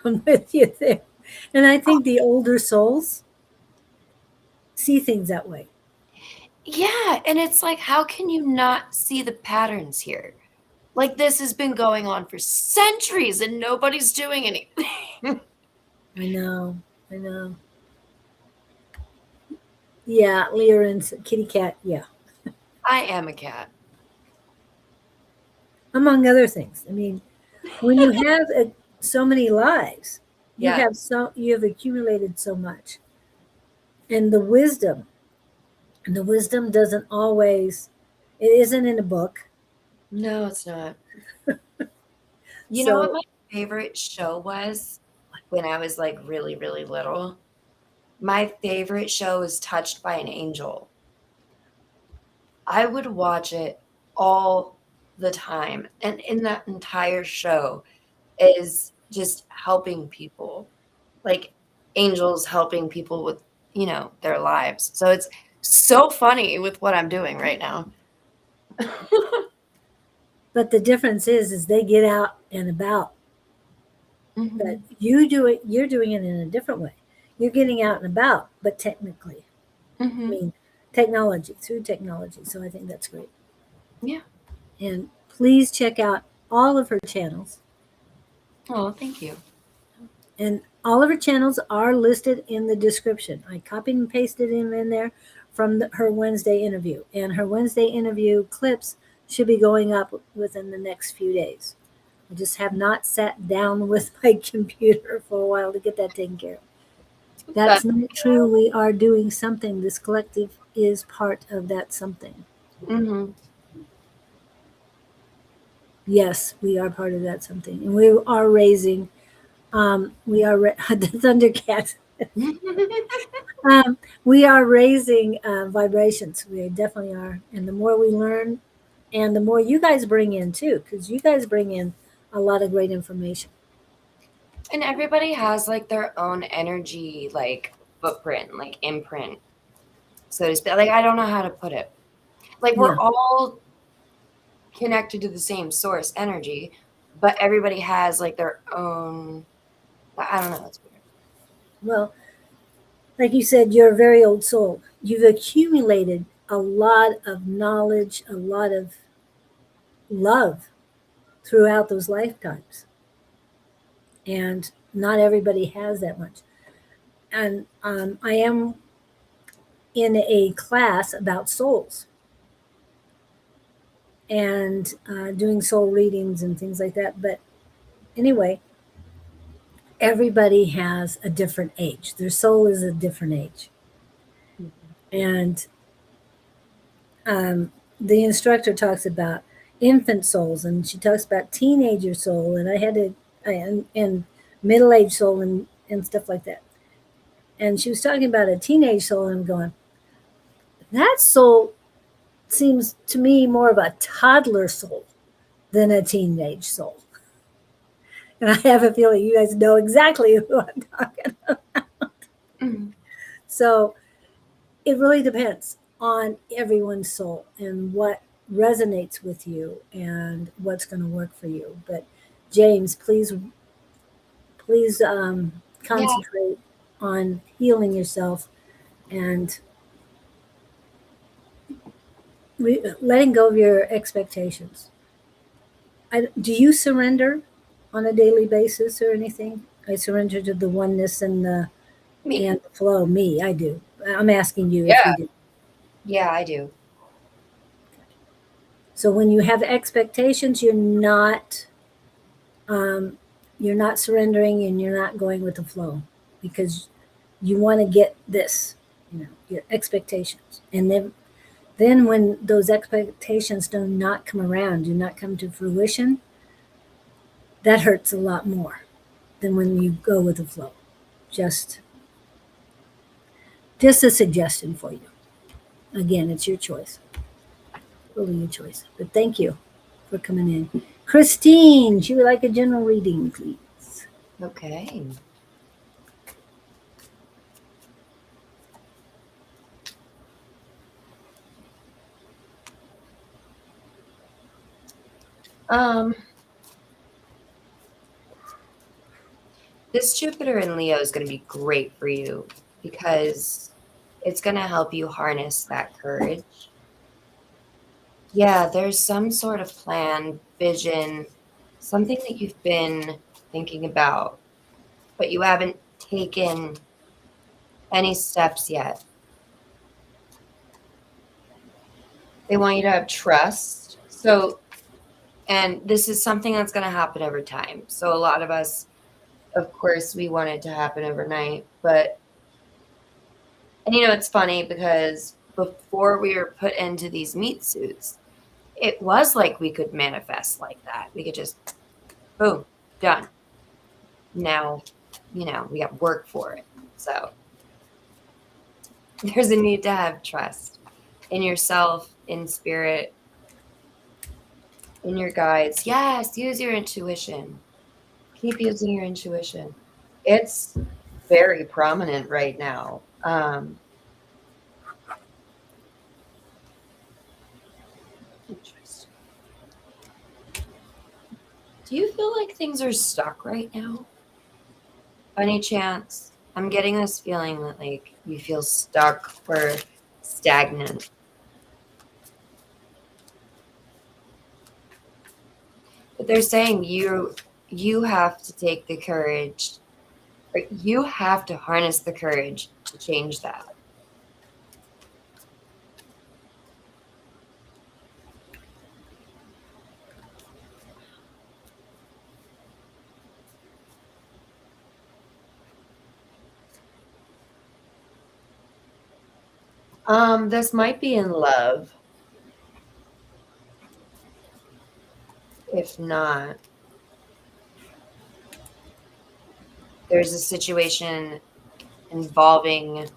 I'm with you there. And I think the older souls see things that way. Yeah, and it's like how can you not see the patterns here? Like this has been going on for centuries and nobody's doing anything. I know. I know. Yeah, Leerin's kitty cat. Yeah, I am a cat. among other things. I mean, when you have so many lives, Yeah. you have accumulated so much, and the wisdom doesn't always. It isn't in a book. No, it's not. You know what So my favorite show was when I was like really, really little? My favorite show was Touched by an Angel. I would watch it all the time. And in that entire show is just helping people, like angels helping people with, their lives. So it's so funny with what I'm doing right now. but the difference is they get out and about. But Mhm. you're doing it in a different way. You're getting out and about, but technically, I Mhm. mean, through technology. So I think that's great. Yeah. And please check out all of her channels. Oh, thank you. And all of her channels are listed in the description. I copied and pasted them in there from her Wednesday interview. And her Wednesday interview clips should be going up within the next few days. I just have not sat down with my computer for a while to get that taken care of. That's That's not true. We are doing something. This collective is part of that something. Mhm. Yes, we are part of that something. And we are raising, the Thundercat. We are raising vibrations. We definitely are. And the more we learn, and the more you guys bring in too, because you guys bring in a lot of great information. And everybody has like their own energy, like footprint, like imprint, so to speak. Like I don't know how to put it. Like Yeah. we're all connected to the same source energy, but everybody has like their own. I don't know. It's weird. Well, like you said, you're a very old soul. You've accumulated a lot of knowledge, a lot of love throughout those lifetimes. And not everybody has that much. And I am in a class about souls and doing soul readings and things like that. But anyway, everybody has a different age. Their soul is a different age. And the instructor talks about infant souls, and she talks about teenager soul, and and middle-aged soul and stuff like that. And she was talking about a teenage soul, and I'm going, that soul seems to me more of a toddler soul than a teenage soul. And I have a feeling you guys know exactly who I'm talking about. Mhm. So it really depends on everyone's soul and what resonates with you and what's going to work for you. But James, please Yeah. concentrate on healing yourself and letting go of your expectations. Do you surrender on a daily basis or anything? I surrender to the oneness Me. and the flow. Me, I do. I'm asking you if Yeah. you do. Yeah, I do. So when you have expectations, um, you're not surrendering and you're not going with the flow because you want to get this, your expectations, and then when those expectations do not come around, do not come to fruition, that hurts a lot more than when you go with the flow. Just just a suggestion for you. Again, it's your choice. Totally your choice. But thank you for coming in. Christine, she would like a general reading, please. Okay. Um, this Jupiter in Leo is going to be great for you because it's going to help you harness that courage. Yeah, there's some sort of plan, vision, something that you've been thinking about, but you haven't taken any steps yet. They want you to have trust. So, and this is something that's going to happen over time. So, a lot of us, of course, we want it to happen overnight, but, and it's funny because before we were put into these meat suits, it was like we could manifest like that. We could just, boom, done. Now, we got work for it. So there's a need to have trust in yourself, in spirit, in your guides. Yes, use your intuition. Keep using your intuition. It's very prominent right now. Interesting. Do you feel like things are stuck right now? By any chance? I'm getting this feeling that like you feel stuck or stagnant. But they're saying you have to take the courage, or you have to harness the courage to change that. This might be in love. If not, there's a situation involving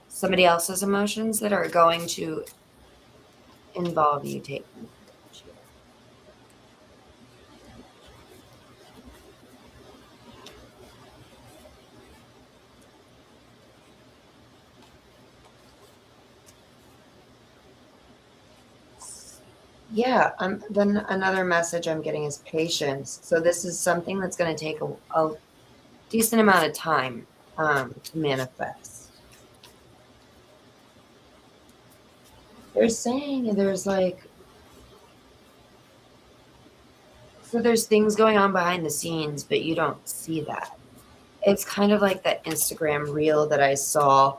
somebody else's emotions that are going to involve you taking courage here. Yeah, then another message I'm getting is patience. So this is something that's going to take a decent amount of time to manifest. They're saying there's like, so there's things going on behind the scenes, but you don't see that. It's kind of like that Instagram reel that I saw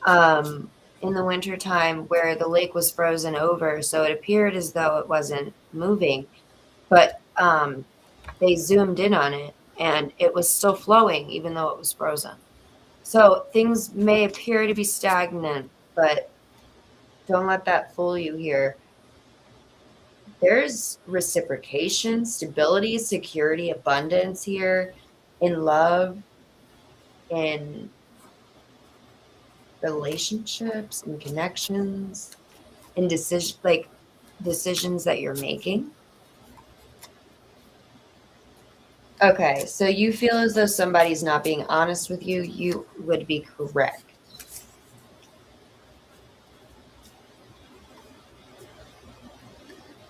in the wintertime where the lake was frozen over. So it appeared as though it wasn't moving, but they zoomed in on it and it was still flowing even though it was frozen. So things may appear to be stagnant, but don't let that fool you here. There's reciprocation, stability, security, abundance here in love, in relationships, in connections, in decisions that you're making. Okay, so you feel as though somebody's not being honest with you. You would be correct.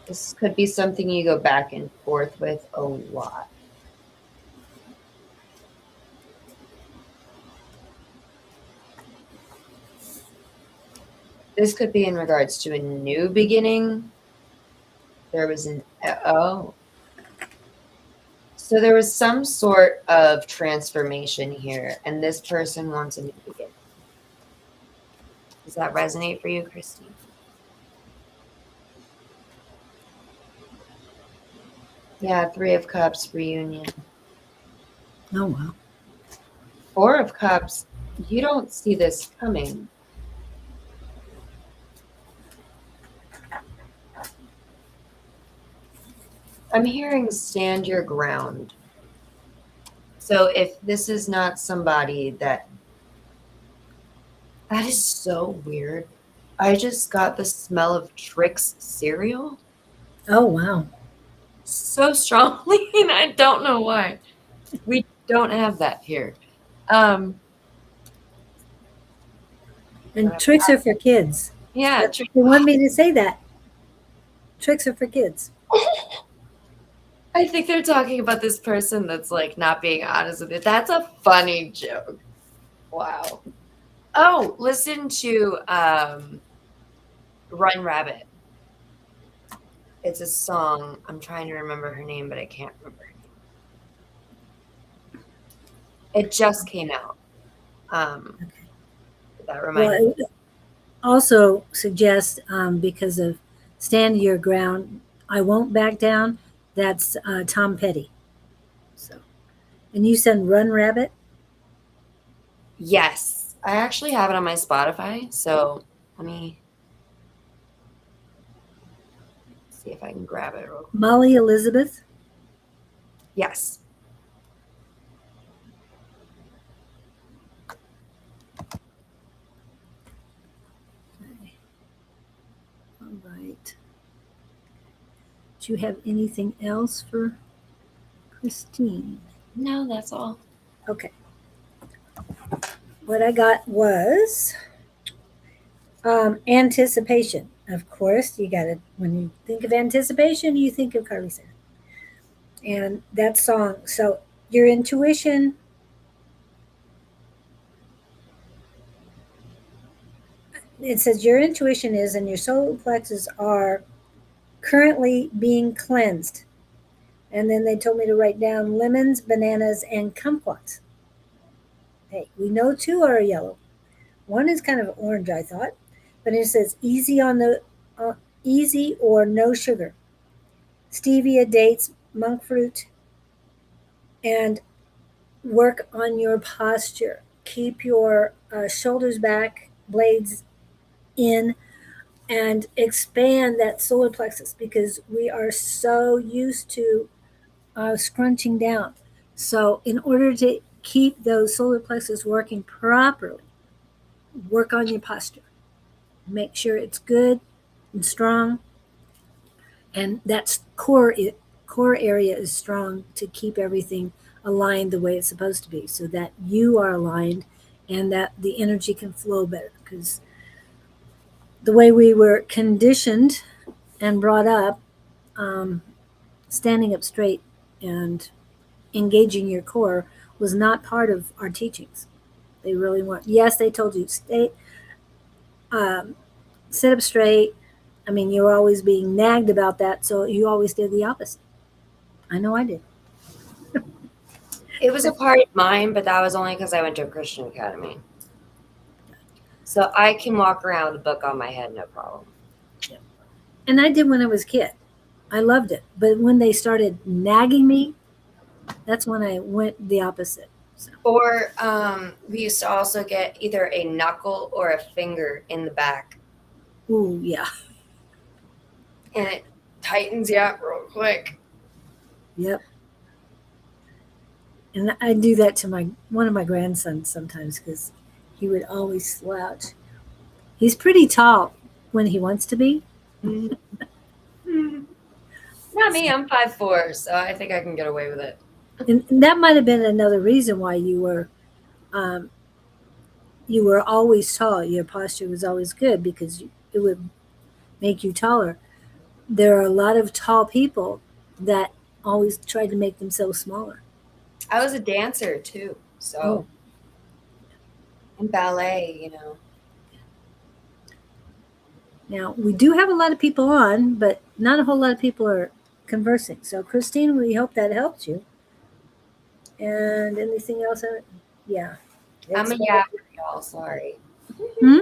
This could be something you go back and forth with a lot. This could be in regards to a new beginning. There was so there was some sort of transformation here, and this person wants a new beginning. Does that resonate for you, Christine? Yeah, 3 of Cups, reunion. Oh, wow. 4 of Cups, you don't see this coming. I'm hearing stand your ground. So if this is not somebody that is so weird. I just got the smell of Trix cereal Oh, wow. so strongly, and I don't know why. We don't have that here. And tricks are for kids. Yeah, They want me to say that. Tricks are for kids. I think they're talking about this person that's like not being honest with it. That's a funny joke. Wow. Oh, listen to Run Rabbit. It's a song. I'm trying to remember her name, but I can't remember her name. It just came out. Okay. That reminds me. Well, it also suggests because of stand your ground, I won't back down. That's Tom Petty. So, and you said Run Rabbit. Yes, I actually have it on my Spotify. So let me see if I can grab it real quick. Molly Elizabeth. Yes. Okay. All right. Do you have anything else for Christine? No, that's all. Okay. What I got was anticipation. Of course, you got to, when you think of anticipation, you think of Carly Simon. And that song. So your intuition, it says your intuition is and your solar plexus are currently being cleansed. And then they told me to write down lemons, bananas, and kumquats. Hey, we know 2 are yellow. 1 is kind of orange, I thought, but it says easy on the easy or no sugar, stevia, dates, monk fruit, and work on your posture. Keep your shoulders back, blades in, and expand that solar plexus because we are so used to scrunching down. So, in order to keep those solar plexus working properly, work on your posture. Make sure it's good and strong, and that core area is strong to keep everything aligned the way it's supposed to be, so that you are aligned and that the energy can flow better. Because the way we were conditioned and brought up, standing up straight and engaging your core was not part of our teachings. They really weren't. Yes, they told you sit up straight. I mean, you were always being nagged about that, so you always did the opposite. I know I did. It was a part of mine, but that was only because I went to a Christian academy. So I can walk around with a book on my head, no problem. And I did when I was a kid. I loved it. But when they started nagging me, that's when I went the opposite. So. Or we used to also get either a knuckle or a finger in the back. Ooh, yeah. And it tightens you up real quick. Yep. And I do that to one of my grandsons sometimes because he would always slouch. He's pretty tall when he wants to be. Not me, I'm 5'4", so I think I can get away with it. And that might have been another reason why you were always tall. Your posture was always good because it would make you taller. There are a lot of tall people that always tried to make themselves smaller. I was a dancer too, so in ballet, you know. Now, we do have a lot of people on, but not a whole lot of people are conversing. So, Christine, we hope that helped you. And anything else? Yeah. I'm a yapper, y'all. Sorry. Hmm?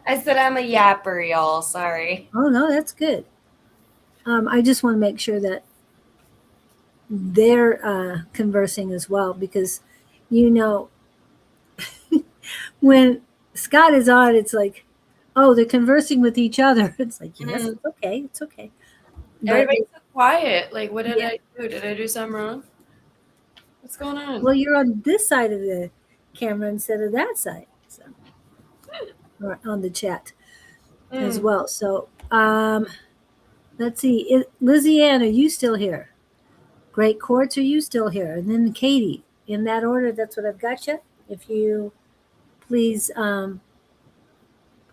I said I'm a yapper, y'all. Sorry. Oh, no, that's good. I just want to make sure that they're conversing as well because, you know, when Scott is on, it's like, oh, they're conversing with each other. It's like, yes, it's okay. It's okay. Everybody's so quiet. Like, what did I do? Did I do something wrong? What's going on? Well, you're on this side of the camera instead of that side. So, or on the chat as well. So, let's see. Lizzie Ann, are you still here? Great Quartz, are you still here? And then Katie, in that order, that's what I've got you. If you please,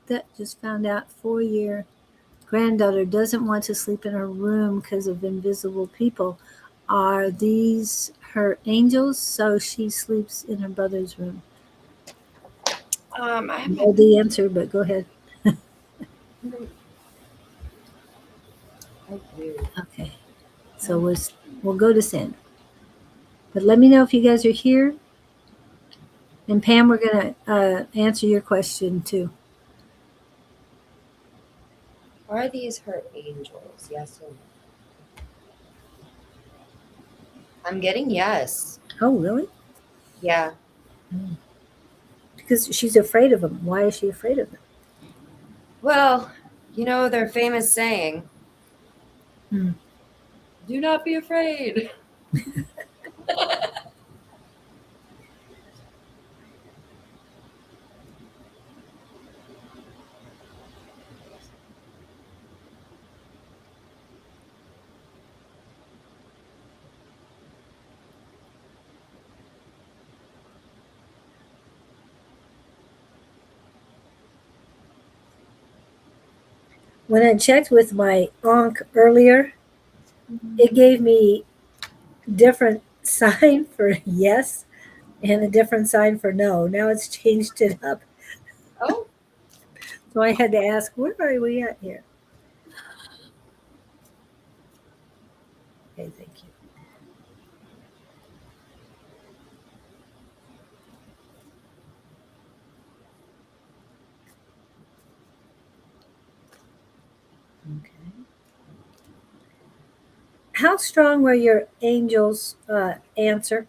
that just found out 4-year granddaughter doesn't want to sleep in her room because of invisible people. Are these her angels? So she sleeps in her brother's room. I know the answer, but go ahead. Okay, so we'll go to Sandra. But let me know if you guys are here. And Pam, we're going to answer your question too. Are these her angels? Yes or no? I'm getting yes. Oh, really? Yeah. Because she's afraid of them. Why is she afraid of them? Well, you know their famous saying, do not be afraid. When I checked with my Ankh earlier, it gave me different sign for yes and a different sign for no. Now it's changed it up. Oh. So I had to ask, where are we at here? Okay, thank you. Okay. How strong were your angels' answer?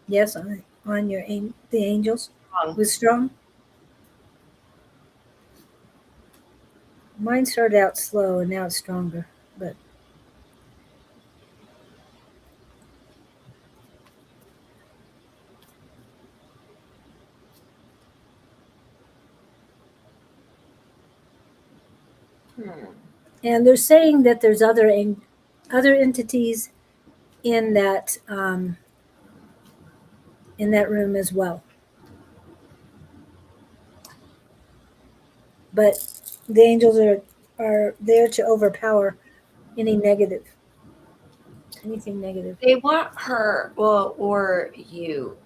Yes, on the angels was strong. Mine started out slow and now it's stronger, but and they're saying that there's other entities in that room as well. But the angels are there to overpower anything negative. They want her, well, or you,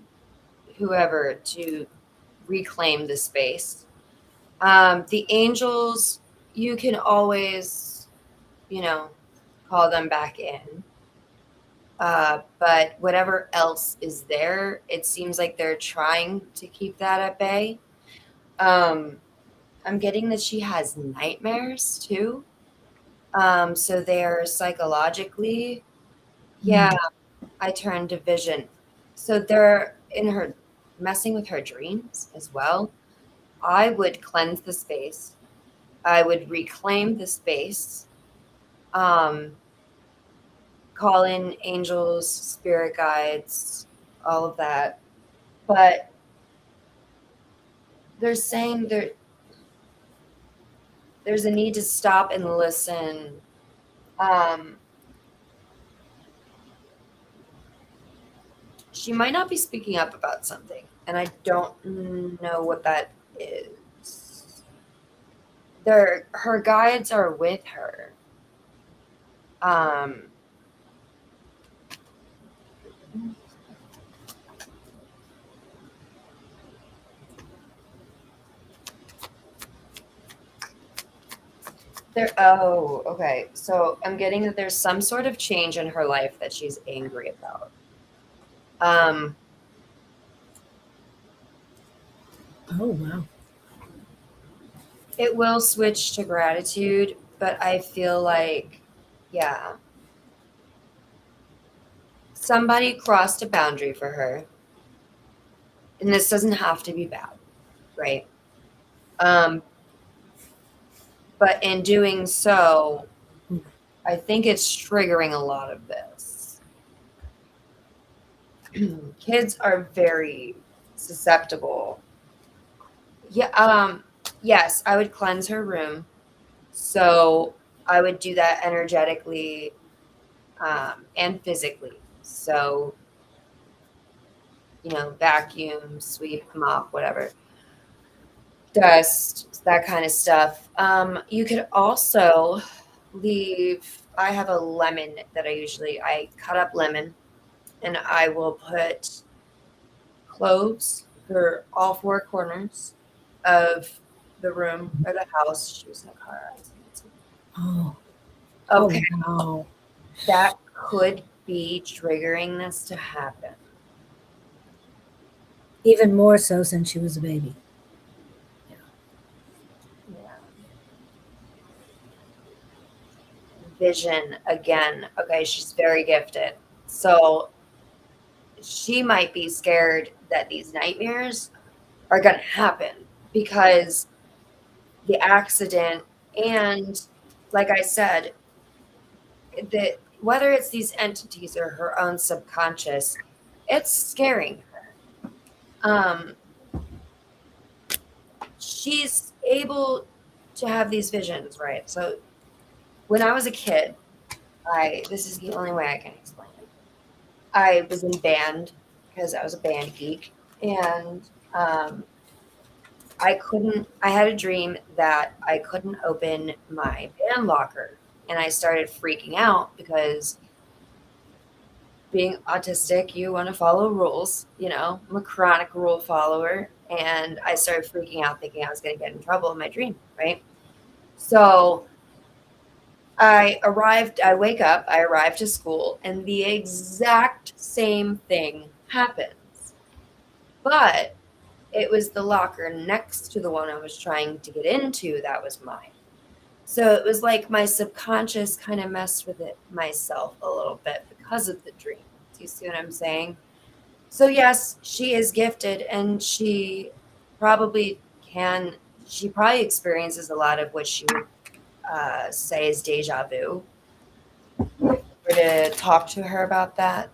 whoever, to reclaim the space. The angels you can always, call them back in. But whatever else is there, it seems like they're trying to keep that at bay. Um, I'm getting that she has nightmares too. So they're psychologically, yeah, I turned to vision. So they're in her messing with her dreams as well. I would cleanse the space. I would reclaim the space. Um, call in angels, spirit guides, all of that. But they're saying there's a need to stop and listen. Um, she might not be speaking up about something, and I don't know what that is. Her guides are with her. Um, okay. So I'm getting that there's some sort of change in her life that she's angry about. Um, Oh, wow. it will switch to gratitude, but I feel like, yeah, somebody crossed a boundary for her. And this doesn't have to be bad, right? Um, but in doing so, I think it's triggering a lot of this. Kids are very susceptible. Yeah, yes, I would cleanse her room. So I would do that energetically and physically. So, vacuum, sweep, mop, whatever. Dust, that kind of stuff. You could also leave. I have a lemon that I cut up lemon and I will put cloves for all four corners of the room or the house. She was in a car accident. Oh, Okay, oh, wow. that could be triggering this to happen. Even more so since she was a baby. Yeah. Vision again. Okay, she's very gifted. So she might be scared that these nightmares are going to happen because the accident and like I said, whether it's these entities or her own subconscious, it's scaring her. Um, she's able to have these visions, right? So when I was a kid, this is the only way I can explain it. I was in band because I was a band geek, and I had a dream that I couldn't open my band locker, and I started freaking out because being autistic, you want to follow rules, I'm a chronic rule follower, and I started freaking out thinking I was going to get in trouble in my dream, right? So I wake up, I arrive to school, and the exact same thing happens. But it was the locker next to the one I was trying to get into that was mine. So it was like my subconscious kind of messed with it myself a little bit because of the dream. Do you see what I'm saying? So yes, she is gifted and she probably experiences a lot of what she would say is deja vu. If we were to talk to her about that.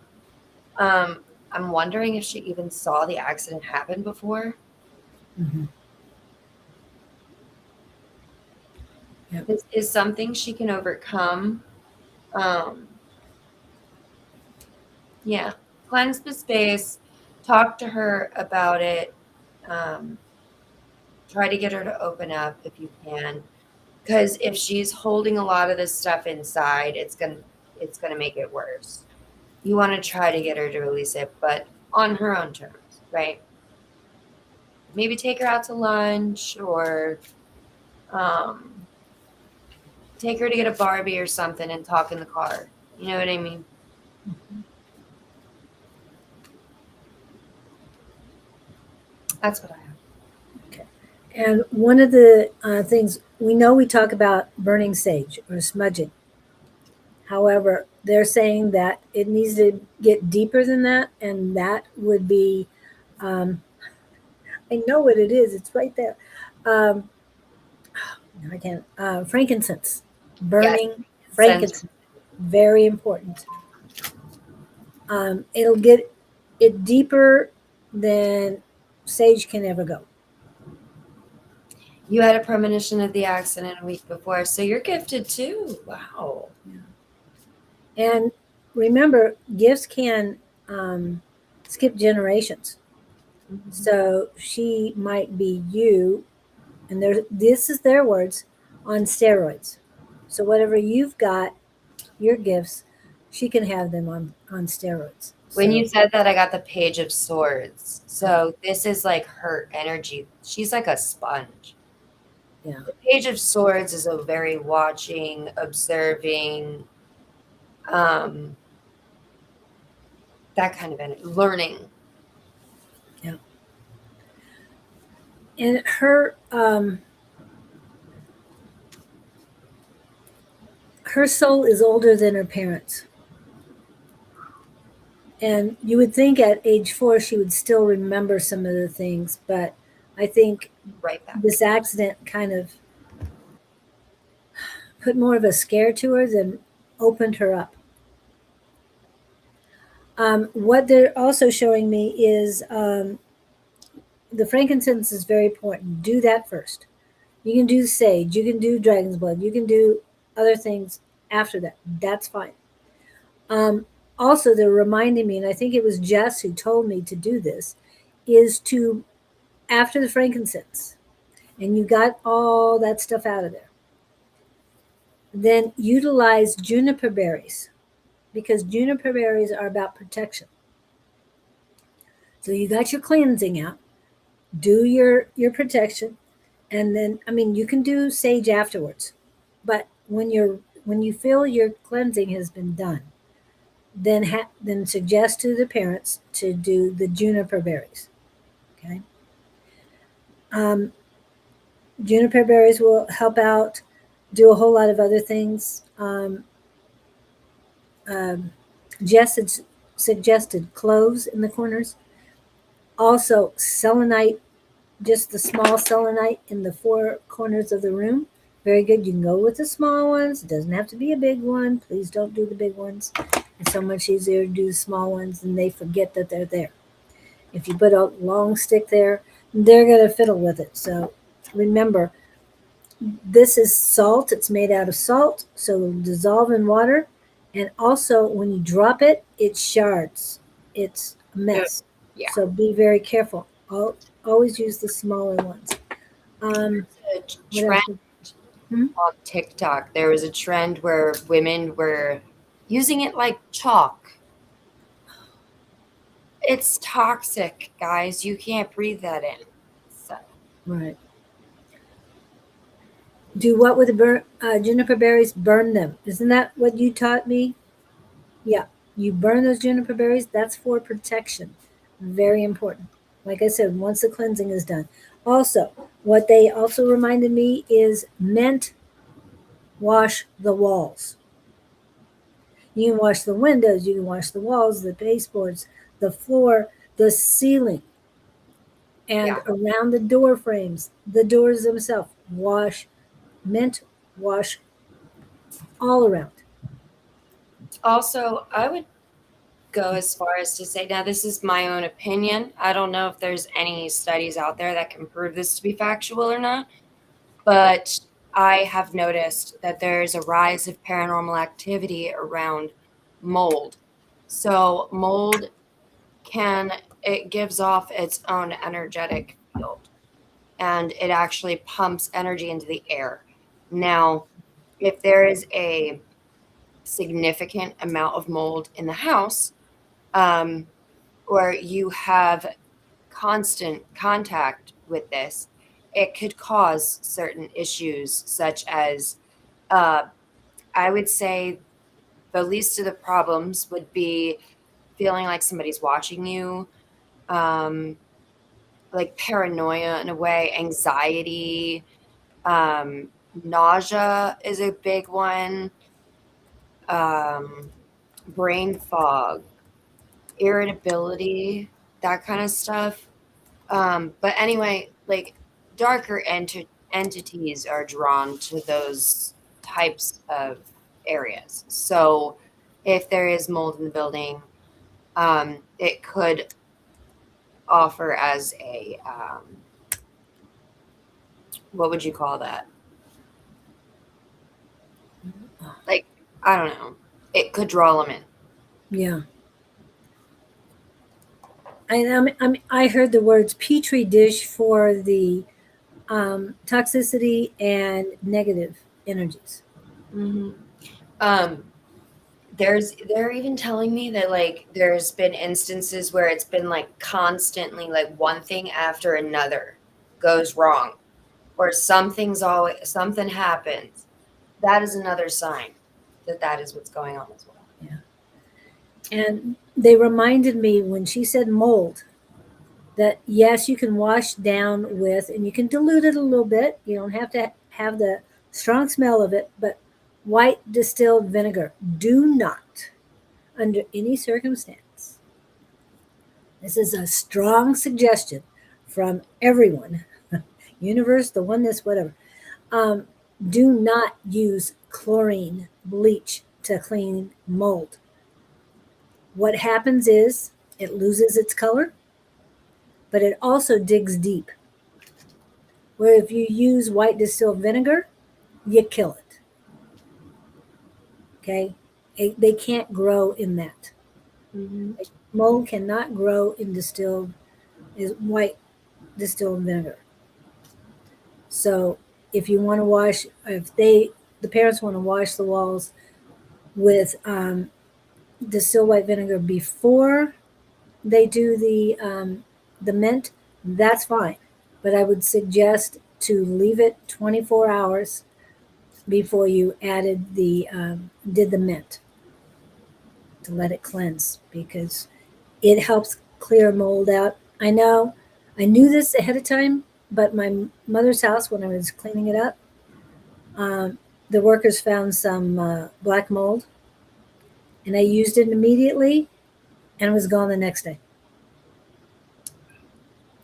I'm wondering if she even saw the accident happen before. Mhm. Yep. This is something she can overcome. Um, yeah, cleanse the space, talk to her about it. Um, try to get her to open up if you can, because if she's holding a lot of this stuff inside, it's gonna make it worse. You want to try to get her to release it, but on her own terms, right? Maybe take her out to lunch or um, take her to get a Barbie or something and talk in the car. You know what I mean? That's what I have. Okay. And one of the things we know, we talk about burning sage or smudging. However, they're saying that it needs to get deeper than that, and that would be, I know what it is. It's right there. No, I can't. Frankincense, Yes. burning Sense. frankincense, very important. It'll get it deeper than sage can ever go. You had a premonition of the accident a week before, so you're gifted too. Wow. And remember, gifts can skip generations. So she might be you, and this is their words, on steroids. So whatever you've got, your gifts, she can have them on steroids. When So, you said that, I got the Page of Swords. So this is like her energy. She's like a sponge. yeah. The Page of Swords is a very watching, observing, that kind of energy, learning. Yeah. And her her soul is older than her parents. And you would think at age 4 she would still remember some of the things, but I think Right back. this accident kind of put more of a scare to her than opened her up. What they're also showing me is the frankincense is very important. Do that first. You can do sage, you can do dragon's blood, you can do other things after that. That's fine. Also, they're reminding me, and I think it was Jess who told me to do this, is to, after the frankincense, and you got all that stuff out of there, then utilize juniper berries, because juniper berries are about protection. So you got your cleansing out, do your protection, and then, I mean, you can do sage afterwards, but when you feel your cleansing has been done, then suggest to the parents to do the juniper berries. Okay. Juniper berries will help out, do a whole lot of other things. Jess had suggested cloves in the corners. Also, selenite, just the small selenite in the 4 corners of the room. Very good. You can go with the small ones. It doesn't have to be a big one. Please don't do the big ones. It's so much easier to do the small ones, and they forget that they're there. If you put a long stick there, they're going to fiddle with it. So remember, this is salt. It's made out of salt, so it'll dissolve in water. And also, when you drop it, it shards. It's a mess. Yeah. So be very careful. Always use the smaller ones. A What trend else? on TikTok. There was a trend where women were using it like chalk. It's toxic, guys. You can't breathe that in. So Right. Do what with the juniper berries? Burn them. Isn't that what you taught me? Yeah. You burn those juniper berries. That's for protection. Very important. Like I said, once the cleansing is done. Also, what they also reminded me is mint wash the walls. You can wash the windows, you can wash the walls, the baseboards, the floor, the ceiling, and around the door frames, the doors themselves. Wash, mint wash all around. also, I would go as far as to say, now this is my own opinion. I don't know if there's any studies out there that can prove this to be factual or not, but I have noticed that there's a rise of paranormal activity around mold. So mold it gives off its own energetic field, and it actually pumps energy into the air. Now, if there is a significant amount of mold in the house, or you have constant contact with this, it could cause certain issues such as I would say the least of the problems would be feeling like somebody's watching you, like paranoia in a way, anxiety, nausea is a big one, um, brain fog, irritability, that kind of stuff. But anyway, like darker entities are drawn to those types of areas. So if there is mold in the building, it could offer as a what would you call that? Like, I don't know. It could draw them in. Yeah. I heard the words petri dish for the toxicity and negative energies. Mm-hmm. Um, they're even telling me that like there's been instances where it's been like constantly like one thing after another goes wrong, or something happens. That is another sign that that is what's going on as well. Yeah. And they reminded me when she said mold that yes, you can wash down with, and you can dilute it a little bit. You don't have to have the strong smell of it, but white distilled vinegar. Do not, under any circumstance. This is a strong suggestion from everyone, universe, the oneness, whatever. Um, do not use chlorine bleach to clean mold. What happens is it loses its color, but it also digs deep. Where if you use white distilled vinegar, you kill it. Okay? They can't grow in that. Mm-hmm. Mold cannot grow in white distilled vinegar. So if you want to wash, the parents want to wash the walls with distilled white vinegar before they do the mint, that's fine. But I would suggest to leave it 24 hours before you did the mint, to let it cleanse, because it helps clear mold out. I knew this ahead of time, but my mother's house, when I was cleaning it up, um, the workers found some black mold, and I used it immediately, and it was gone the next day.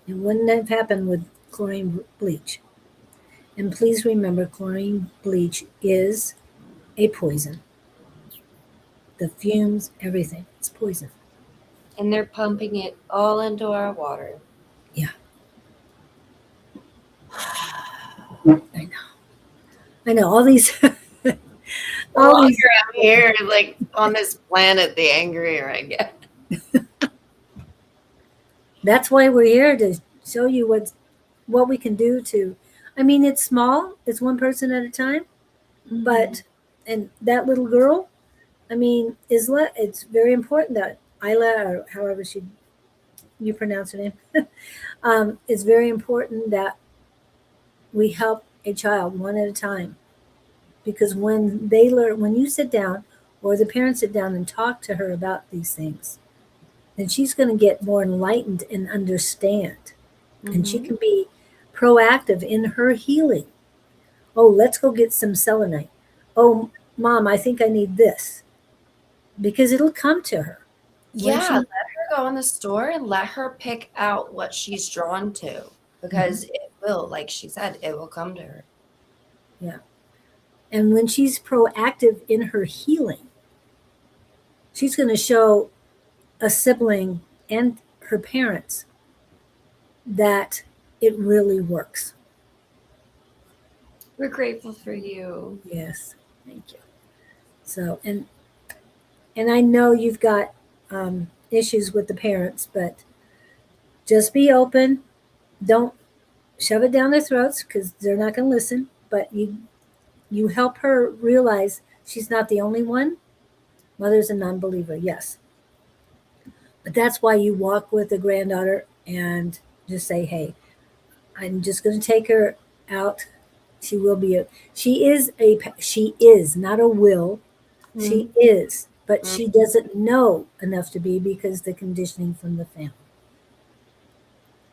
It wouldn't have happened with chlorine bleach. And please remember, chlorine bleach is a poison. The fumes, everything, it's poison. And they're pumping it all into our water. Yeah. I know. I know all these. The all longer these. I'm here, like on this planet, the angrier I get. That's why we're here, to show you what we can do to. I mean, it's small. It's one person at a time, but and that little girl, I mean, it's very important that Isla, or however you pronounce her name, it's very important that we help a child one at a time, because when you sit down, or the parents sit down and talk to her about these things, then she's going to get more enlightened and understand, and she can be proactive in her healing. Oh, let's go get some selenite. Oh, mom, I think I need this, because it'll come to her. Yeah, let her go in the store and let her pick out what she's drawn to, because it will, like she said, it will come to her. Yeah. And when she's proactive in her healing, she's going to show a sibling and her parents that it really works. We're grateful for you. Yes. Thank you. So, and I know you've got issues with the parents, but just be open. Don't shove it down their throats, because they're not going to listen. But you help her realize she's not the only one. Mother's a non-believer, yes, but that's why you walk with a granddaughter and just say, "Hey, I'm just going to take her out She will be she is not a will. She is, but Mm. she doesn't know enough to be because the conditioning from the family.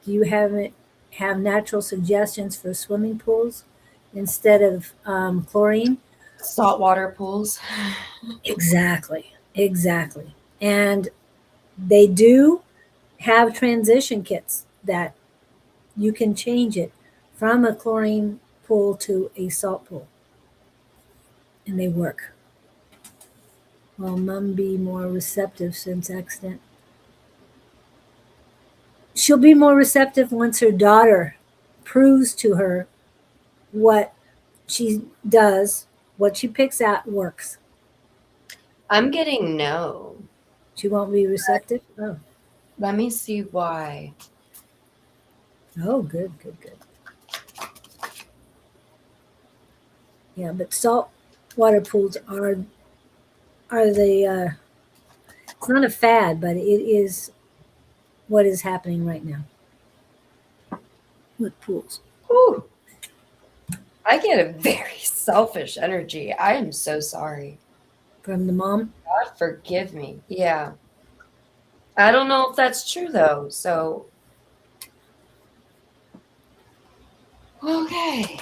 Do you have natural suggestions for swimming pools instead of chlorine? Saltwater pools. Exactly, exactly. And they do have transition kits that you can change it from a chlorine pool to a salt pool, and they work. Will mom be more receptive since accident? She'll be more receptive once her daughter proves to her what she does, what she picks out works. I'm getting no. She won't be receptive? Oh, Let me see why. oh, good, good, good. Yeah, but salt water pools are the it's not a fad, but it is what is happening right now with pools. Whew. I get a very selfish energy. I am so sorry. From the mom. God forgive me. Yeah. I don't know if that's true though. So, okay.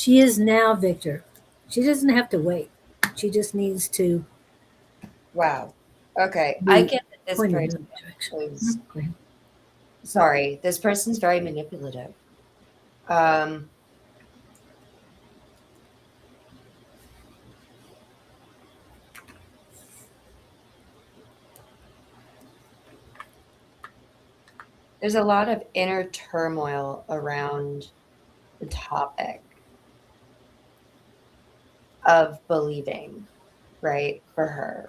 She is now Victor. She doesn't have to wait. She just needs to Wow. Okay. I be get that this pointed in person the right direction. is, Go ahead. sorry, this person's very manipulative. Um, there's a lot of inner turmoil around the topic of believing, right? For her.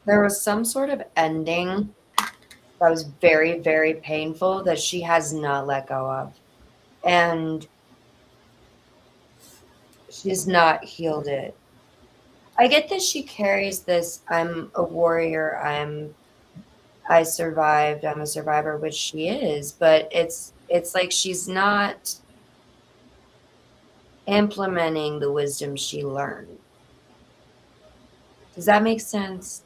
There was some sort of ending that was very, very painful that she has not let go of. And she's not healed it. I get that she carries this I'm a warrior, I survived, I'm a survivor, which she is, but it's like she's not implementing the wisdom she learned. Does that make sense?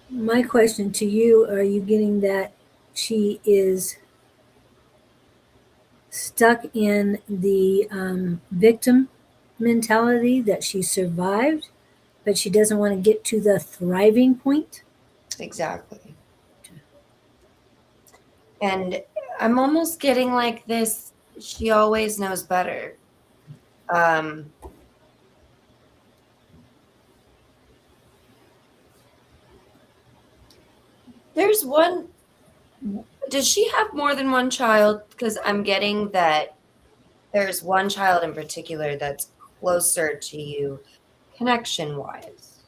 My question to you, are you getting that she is stuck in the victim mentality, that she survived, but she doesn't want to get to the thriving point? Exactly. And I'm almost getting like this, she always knows better. Um, there's one, does she have more than one child? Because I'm getting that there's one child in particular that's closer to you connection wise.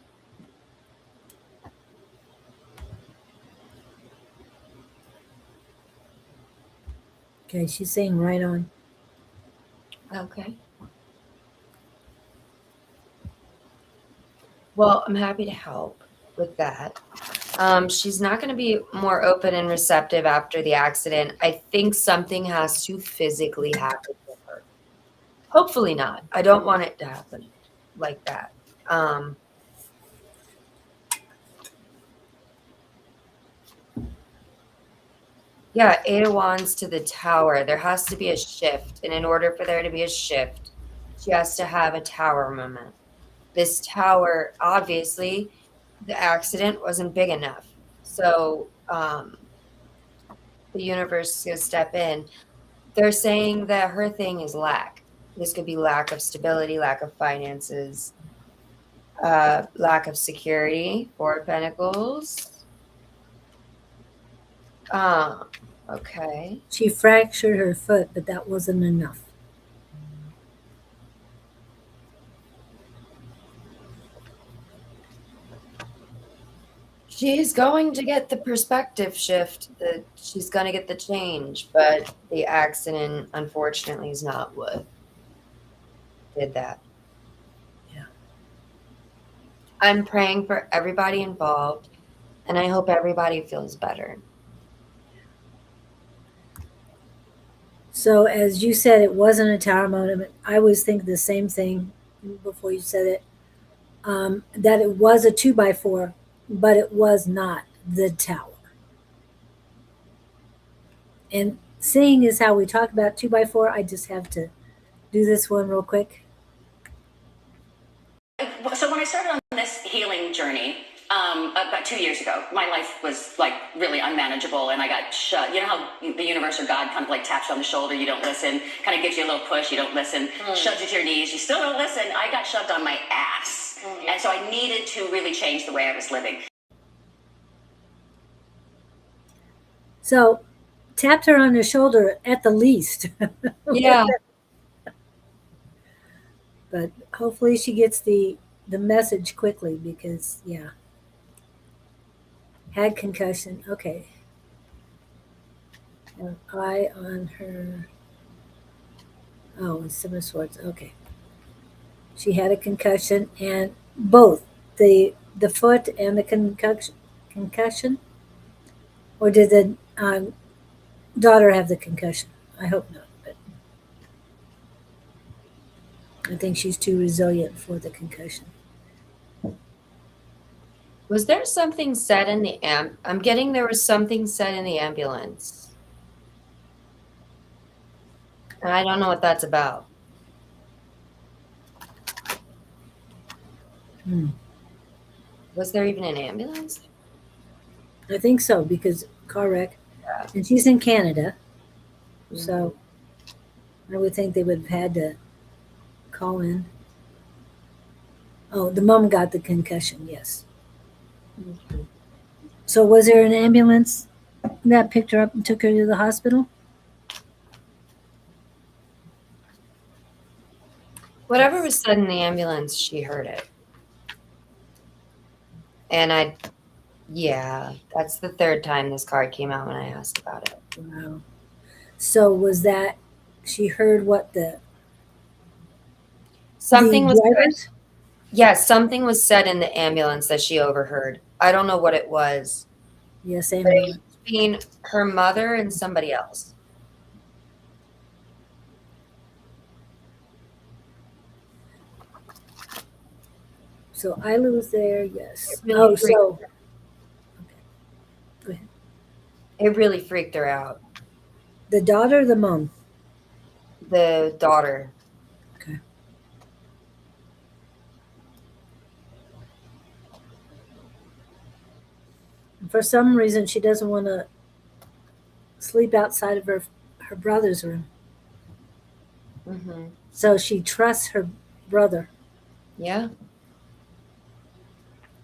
Okay, she's saying right on. Okay. Well, I'm happy to help with that. She's not going to be more open and receptive after the accident. I think something has to physically happen with her. Hopefully not. I don't want it to happen like that. Um, yeah, Eight of Wands to the Tower. There has to be a shift. And in order for there to be a shift, she has to have a tower moment. This tower, obviously, the accident wasn't big enough. So the universe is going to step in. They're saying that her thing is lack. This could be lack of stability, lack of finances, lack of security. Four of Pentacles. Okay. She fractured her foot, but that wasn't enough. She's going to get the perspective shift. That she's going to get the change, but the accident, unfortunately, is not what did that. Yeah. I'm praying for everybody involved, and I hope everybody feels better. So as you said, it wasn't a tower moment. I always think the same thing before you said it, that it was a 2x4, but it was not the tower. And seeing is how we talk about 2x4, I just have to do this one real quick. So when I started on this healing journey about 2 years ago, my life was like really unmanageable, and I got shut. You know how the universe or God kind of like taps you on the shoulder, you don't listen, kind of gives you a little push, you don't listen, shoves you to your knees, you still don't listen. I got shoved on my ass, and so I needed to really change the way I was living. So tapped her on the shoulder at the least. Yeah. But hopefully she gets the message quickly because, yeah. Had concussion. Okay. An eye on her. Oh, it's Seven of Swords. Okay. She had a concussion, and both the foot and the concussion, or did the daughter have the concussion? I hope not, but I think she's too resilient for the concussion. Was there something said in the I'm getting there was something said in the ambulance. And I don't know what that's about. Was there even an ambulance? I think so, because car wreck. Yeah. And she's in Canada, so I would think they would have had to call in. Oh, the mom got the concussion, yes. Okay. So was there an ambulance that picked her up and took her to the hospital? Whatever was said in the ambulance, she heard it. And yeah, that's the third time this card came out when I asked about it. Wow. So was that she heard what Something was drivers? said. Yeah, something was said in the ambulance that she overheard. I don't know what it was. Yes, same. But it was between her mother and somebody else. So Isla was there, yes. Really Okay. Go ahead. It really freaked her out. The daughter or the mom? The daughter. Okay. For some reason, she doesn't want to sleep outside of her brother's room. Mm-hmm. So she trusts her brother. Yeah.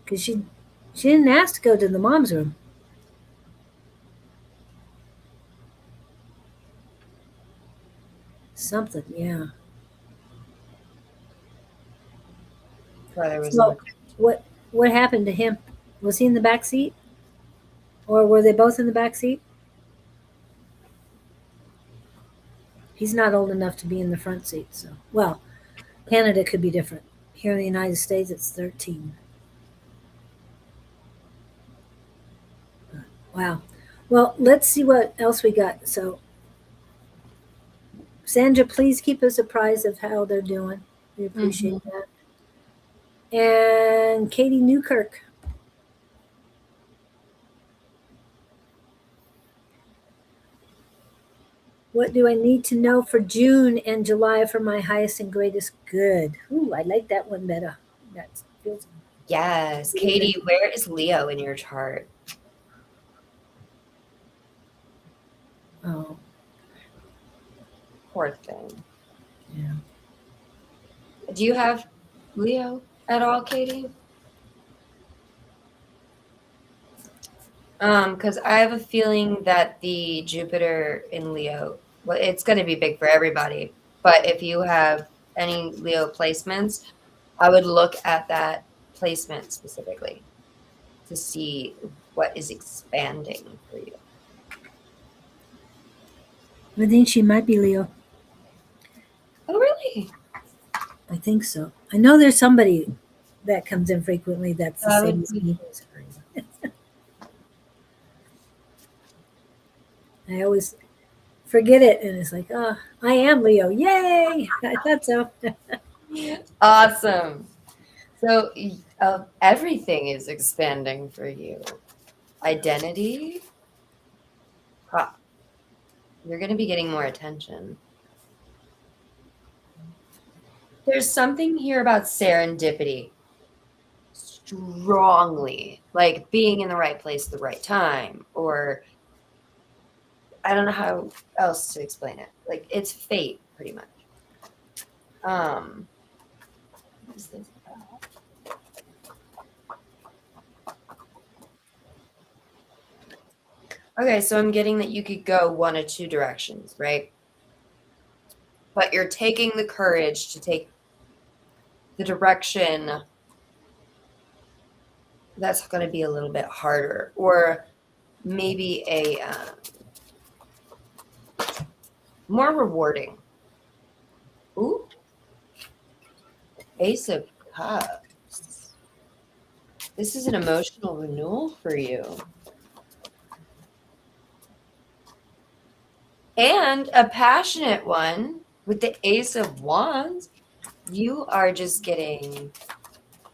Because she didn't ask to go to the mom's room. Something, yeah. Brother was So what happened to him? Was he in the back seat? Or were they both in the back seat? He's not old enough to be in the front seat, so well, Canada could be different. Here in the United States it's 13. Wow. Well, let's see what else we got. So Sandra, please keep us apprised of how they're doing. We appreciate that. And Katie Newkirk. What do I need to know for June and July for my highest and greatest good? Ooh, I like that one better. That feels. Yes. Katie, where is Leo in your chart? Oh. Poor thing. Yeah. Do you have Leo at all, Katie? Because I have a feeling that the Jupiter in Leo, well, it's going to be big for everybody. But if you have any Leo placements, I would look at that placement specifically to see what is expanding for you. I think she might be Leo. Oh, really? I think so. I know there's somebody that comes in frequently. That's the That same would as be me. I always forget it, and it's like, oh, I am Leo. Yay! I thought so. awesome. So everything is expanding for you. Identity. You're going to be getting more attention. There's something here about serendipity. Strongly. Like being in the right place at the right time. Or I don't know how else to explain it. Like it's fate, pretty much. What is this about? Okay, so I'm getting that you could go one of two directions, right? But you're taking the courage to take the direction that's going to be a little bit harder, or maybe a more rewarding. Ooh, Ace of Cups. This is an emotional renewal for you. And a passionate one with the Ace of Wands. You are just getting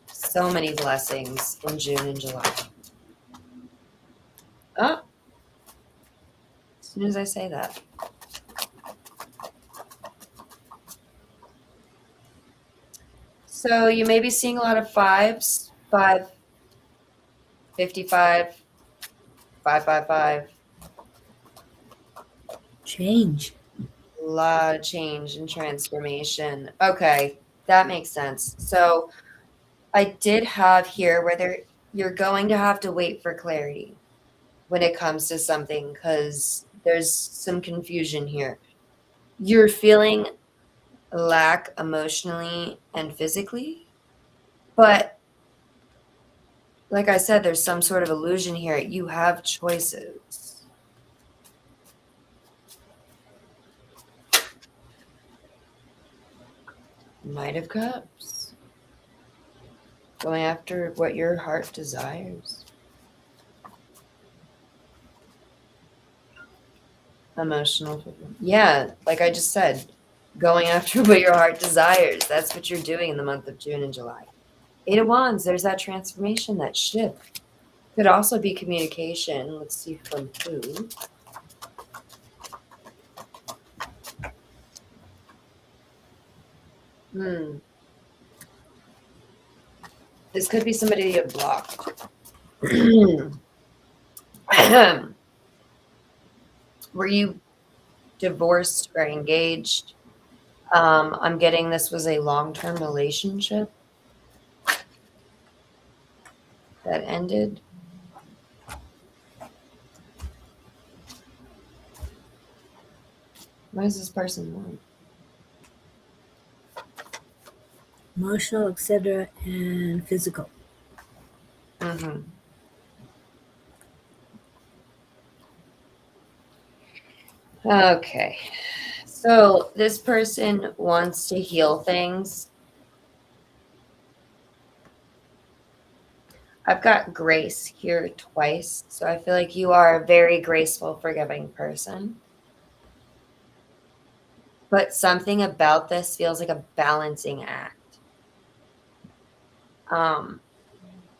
so many blessings in June and July. Oh, as soon as I say that. So you may be seeing a lot of fives, 5, 55, 555. Change. A lot of change and transformation. Okay, that makes sense. So I did have here where you're going to have to wait for clarity when it comes to something because there's some confusion here. You're feeling lack emotionally and physically, but like I said, there's some sort of illusion here. You have choices. Knight of Cups. Going after what your heart desires. Emotional. Yeah, like I just said, going after what your heart desires. That's what you're doing in the month of June and July. 8 of Wands, there's that transformation, that shift. Could also be communication. Let's see from who. This could be somebody you blocked. Were you divorced or engaged? I'm getting this was a long-term relationship that ended. What does this person want? Emotional, etc., and physical. Mm-hmm. Okay. So this person wants to heal things. I've got grace here twice. So I feel like you are a very graceful, forgiving person. But something about this feels like a balancing act.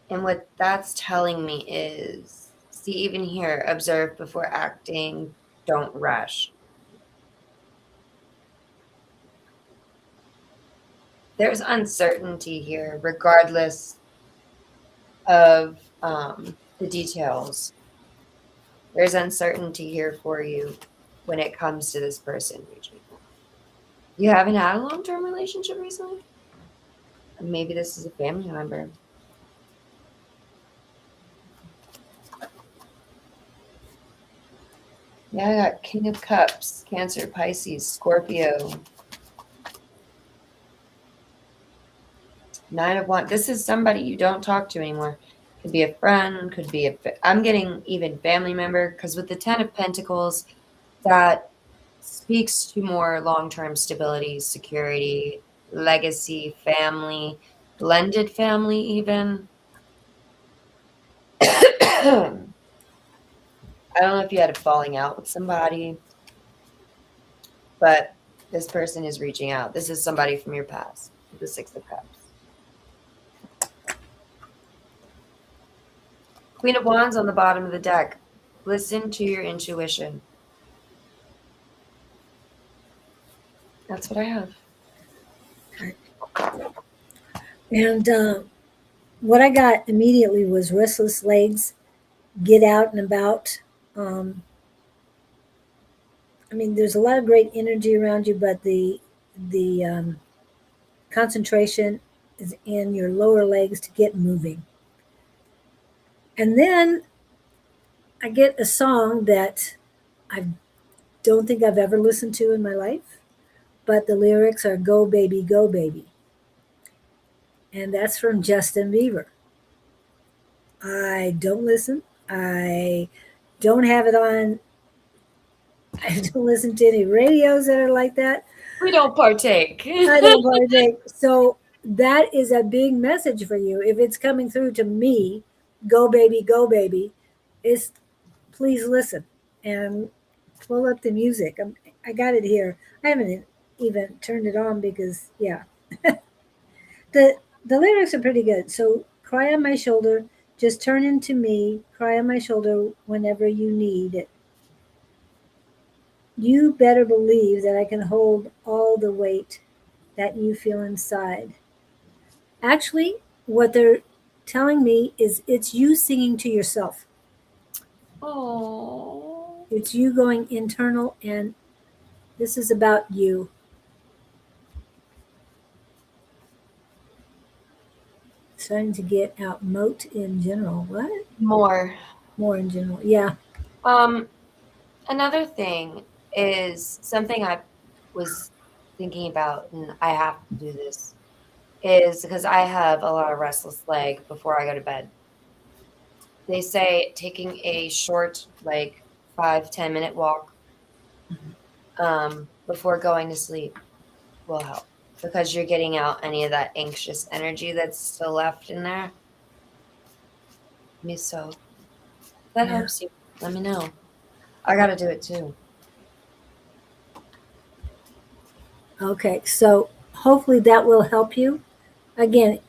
And what that's telling me is, see, even here, observe before acting, don't rush. There's uncertainty here, regardless of the details. There's uncertainty here for you when it comes to this person reaching. You haven't had a long-term relationship recently? Maybe this is a family member. Yeah, I got King of Cups, Cancer, Pisces, Scorpio. 9 of Wands. This is somebody you don't talk to anymore. Could be a friend, could be I'm getting even family member, because with the 10 of Pentacles, that speaks to more long-term stability, security, legacy, family. blended family even. I don't know if you had a falling out with somebody, but this person is reaching out. This is somebody from your past, the Six of Cups. Queen of Wands on the bottom of the deck. Listen to your intuition. That's what I have. And what I got immediately was restless legs, get out and about. I mean, there's a lot of great energy around you, but the concentration is in your lower legs to get moving. And then I get a song that I don't think I've ever listened to in my life, but the lyrics are "Go Baby, Go Baby," and that's from Justin Bieber. I don't listen. I don't have it on. I don't listen to any radios that are like that. We don't partake. I don't partake. So that is a big message for you. If it's coming through to me, go baby, is please listen and pull up the music. I got it here. I haven't even turned it on because yeah, the lyrics are pretty good. So cry on my shoulder, just turn into me, cry on my shoulder whenever you need it. You better believe that I can hold all the weight that you feel inside. Actually, what they're telling me is it's you singing to yourself. Oh. It's you going internal, and this is about you. Starting to get out moat in general. What? More. More in general. Yeah. Another thing is something I was thinking about, and I have to do this, is because I have a lot of restless leg before I go to bed. They say taking a short, like 5-10 minute walk before going to sleep will help because you're getting out any of that anxious energy that's still left in there. Me so. If that Yeah. helps you, let me know. I got to do it too. Okay. So hopefully that will help you. Again,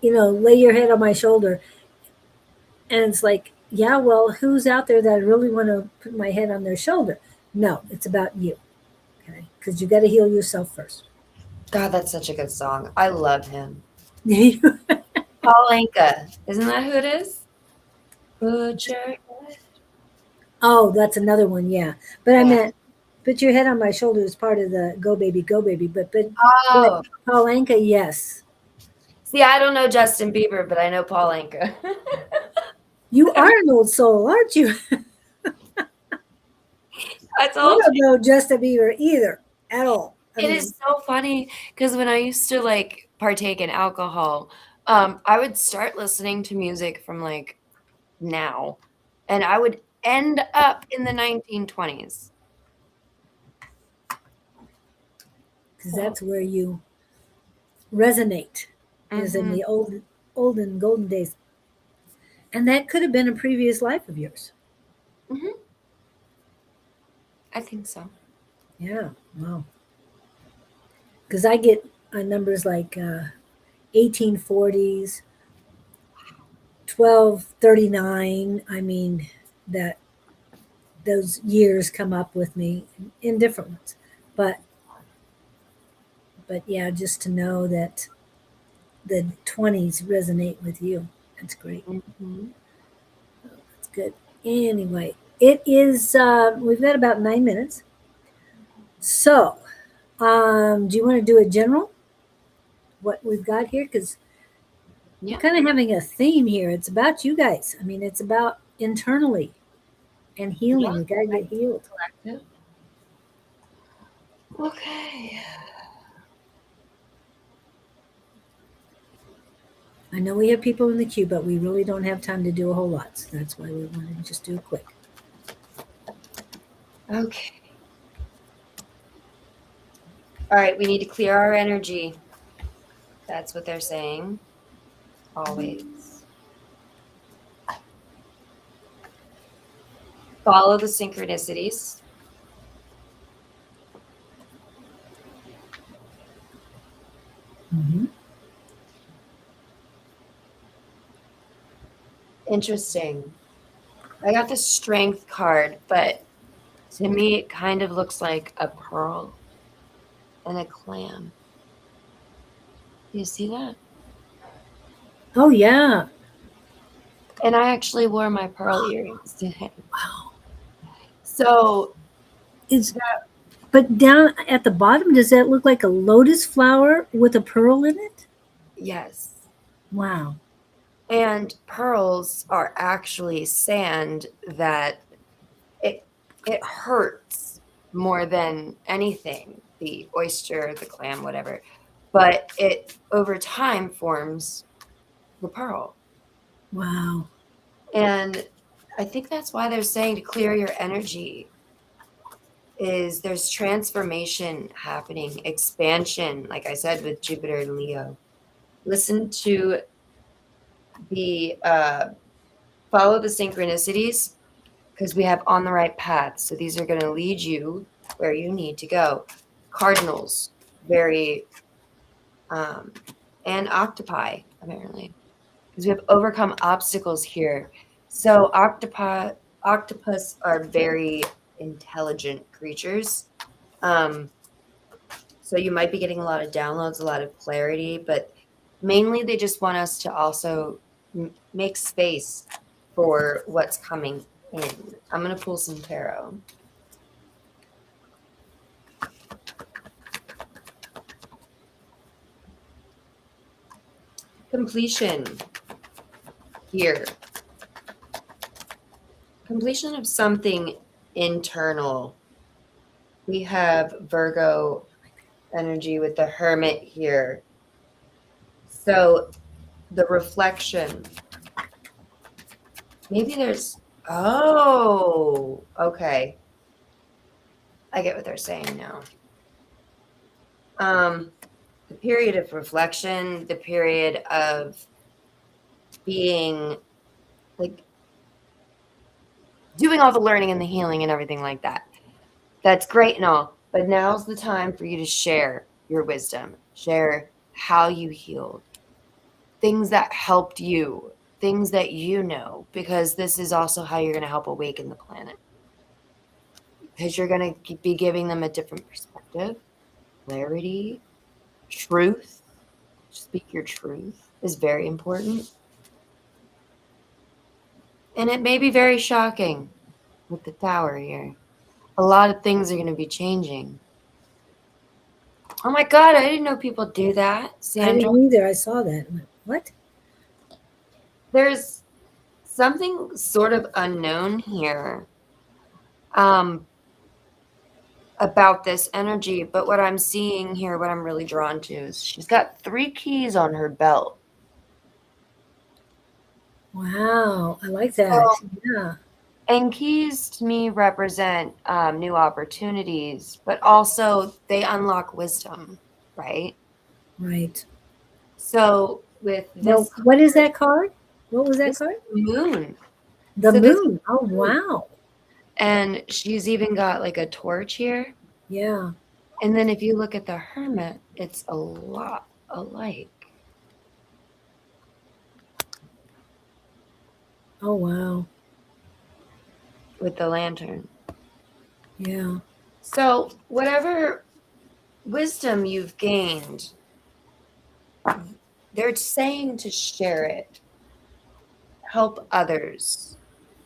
lay your head on my shoulder. And it's like, yeah, well, who's out there that I really want to put my head on their shoulder? No, it's about you. Okay. Because you got to heal yourself first. God, that's such a good song. I love him. Oh, Paul Anka. Isn't that who it is? Put your that's another one. Yeah. But I Yeah. meant put your head on my shoulder is part of the go baby, go baby. But Oh. Paul Anka, yes. See, I don't know Justin Bieber, but I know Paul Anka. You are an old soul, aren't you? I I told don't you. know Justin Bieber either at all. It is so funny because when I used to like partake in alcohol, I would start listening to music from like now, and I would end up in the 1920s. because that's where you resonate is in Mm-hmm. the olden golden days. And that could have been a previous life of yours. Mm-hmm. I think so. Yeah. Wow. Because I get numbers like 1840s, 1239. I mean, that those years come up with me in different ones. But yeah, just to know that the 20s resonate with you. That's great. Mm-hmm. That's good. Anyway, it is, we've got about 9 minutes. So, do you want to do a general? What we've got here? Because Yeah. we're kind of having a theme here. It's about you guys. I mean, it's about internally and healing. Yeah. We got to get healed. Collective. Okay. I know we have people in the queue, but we really don't have time to do a whole lot. So that's why we wanted to just do it quick. Okay. All right, we need to clear our energy. That's what they're saying. Always. Follow the synchronicities. Mm-hmm. Interesting. I got the strength card, but to me, it kind of looks like a pearl and a clam. Do you see that? Oh, yeah. And I actually wore my pearl earrings today. Wow. So But down at the bottom, does that look like a lotus flower with a pearl in it? yes. Wow. And pearls are actually sand that it hurts more than anything, the oyster, the clam, whatever. But it over time forms the pearl. Wow. And I think that's why they're saying to clear your energy is there's transformation happening, expansion, like I said, with Jupiter and Leo. Listen to the follow the synchronicities because we have on the right path. So these are going to lead you where you need to go. Cardinals, very, and octopi, apparently, because we have overcome obstacles here. So octopus are very intelligent creatures. So you might be getting a lot of downloads, a lot of clarity, but mainly they just want us to also make space for what's coming in. I'm going to pull some tarot. Completion here. Completion of something internal. We have Virgo energy with the Hermit here. So the reflection. Maybe there's, oh, okay. I get what they're saying now. The period of reflection, the period of being like doing all the learning and the healing and everything like that. That's great and all, but now's the time for you to share your wisdom, share how you healed, things that helped you, things that you know, because this is also how you're going to help awaken the planet. Because you're going to be giving them a different perspective, clarity, truth. Speak your truth is very important. And it may be very shocking with the Tower here. A lot of things are going to be changing. Oh my God, I didn't know people do that, I Sandra. didn't either. I saw that. I went, what? There's something sort of unknown here about this energy, but what I'm seeing here, what I'm really drawn to is she's got 3 keys on her belt. Wow. I like that. So, Yeah. and keys to me represent new opportunities, but also they unlock wisdom, right? Right. So with Well, this, what is that card? What was that this card? moon, The so this moon. Oh, wow. and she's even got like a torch here. Yeah. And then if you look at the Hermit, it's a lot alike. Oh, wow. With the lantern. Yeah. So whatever wisdom you've gained, they're saying to share it, help others.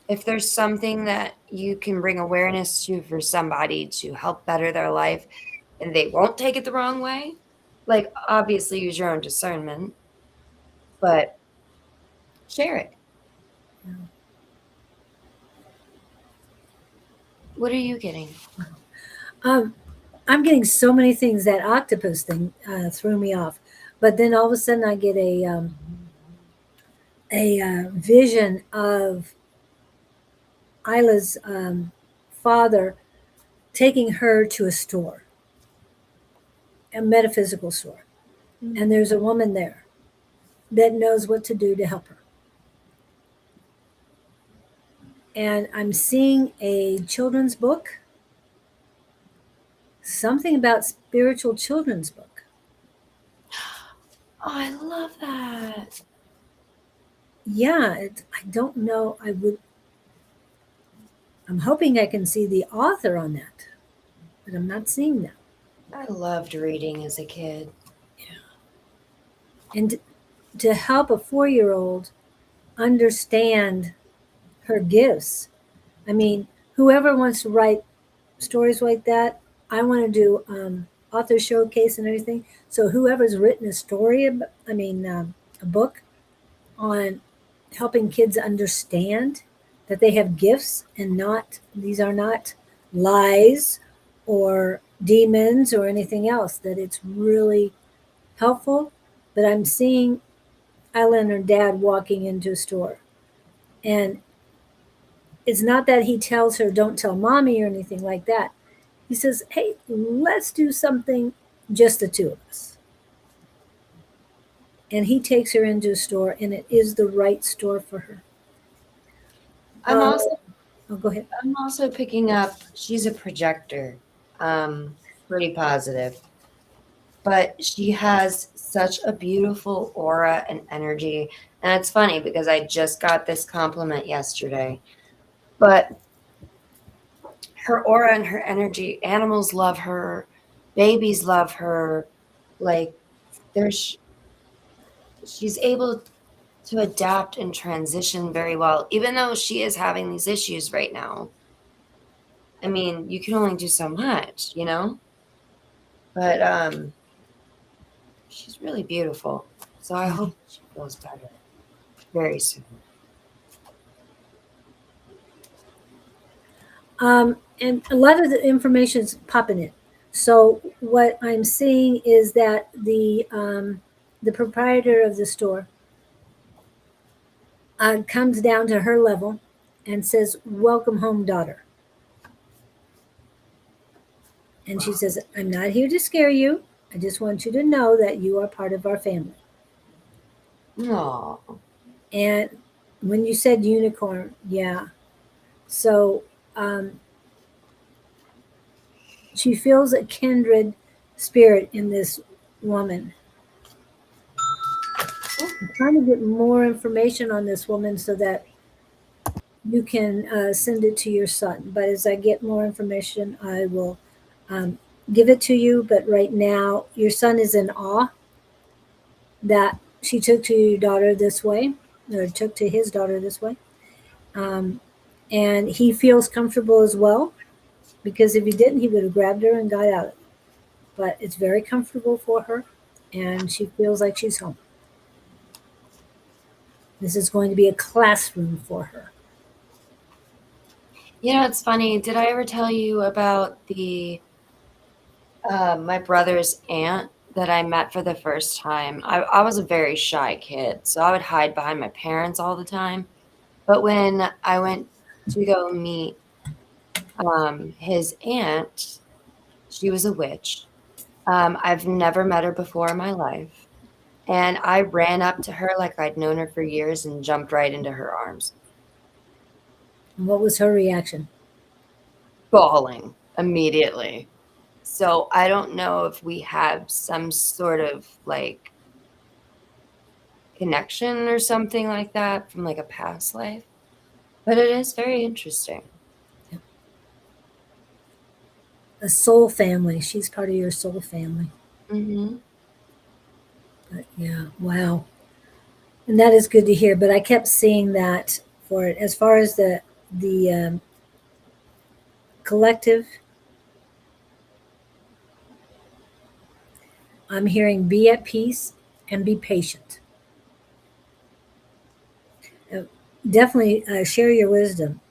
If there's something that you can bring awareness to for somebody to help better their life and they won't take it the wrong way, like obviously use your own discernment, but share it. Yeah. What are you getting? I'm getting so many things. That octopus thing threw me off, but then all of a sudden I get a vision of Isla's father taking her to a store, a metaphysical store. And there's a woman there that knows what to do to help her. And I'm seeing a children's book, something about spiritual children's book. Oh, I love that. Yeah, I don't know. I'm hoping I can see the author on that, but I'm not seeing that. I loved reading as a kid. And to help a 4-year-old understand her gifts. I mean, whoever wants to write stories like that, I want to do author showcase and everything. So whoever's written a story, a book on helping kids understand that they have gifts and not these are not lies or demons or anything else, that it's really helpful. But I'm seeing Isla and her dad walking into a store, and it's not that he tells her don't tell mommy or anything like that. He says, hey, let's do something just the two of us. And he takes her into a store, and it is the right store for her. I'm also Go ahead. I'm also picking up, she's a projector. Pretty positive. But she has such a beautiful aura and energy. And it's funny because I just got this compliment yesterday. But her aura and her energy, animals love her, babies love her. Like she's able to adapt and transition very well, even though she is having these issues right now. I mean, you can only do so much, you know? But she's really beautiful. So I hope she feels better very soon. And a lot of the information is popping in. So what I'm seeing is that the proprietor of the store comes down to her level and says, "Welcome home, daughter." And she says, "I'm not here to scare you. I just want you to know that you are part of our family." Aw. And when you said unicorn, yeah. So she feels a kindred spirit in this woman. I'm trying to get more information on this woman so that you can send it to your son. But as I get more information, I will um, give it to you. But right now, your son is in awe that she took to your daughter this way, or took to his daughter this way. Um, and he feels comfortable as well, because if he didn't, he would have grabbed her and got out of it. But it's very comfortable for her, and she feels like she's home. This is going to be a classroom for her. You know, it's funny. Did I ever tell you about the my brother's aunt that I met for the first time? I was a very shy kid, so I would hide behind my parents all the time. But when I went to go meet his aunt, she was a witch. I've never met her before in my life. And I ran up to her like I'd known her for years and jumped right into her arms, And what was her reaction? bawling immediately. So I don't know if we have some sort of like connection or something like that from like a past life, but it is very interesting. A soul family. She's part of your soul family. Mm-hmm. But yeah, wow. And that is good to hear. But I kept seeing that for it. As far as the collective, I'm hearing be at peace and be patient. Uh, Definitely share your wisdom,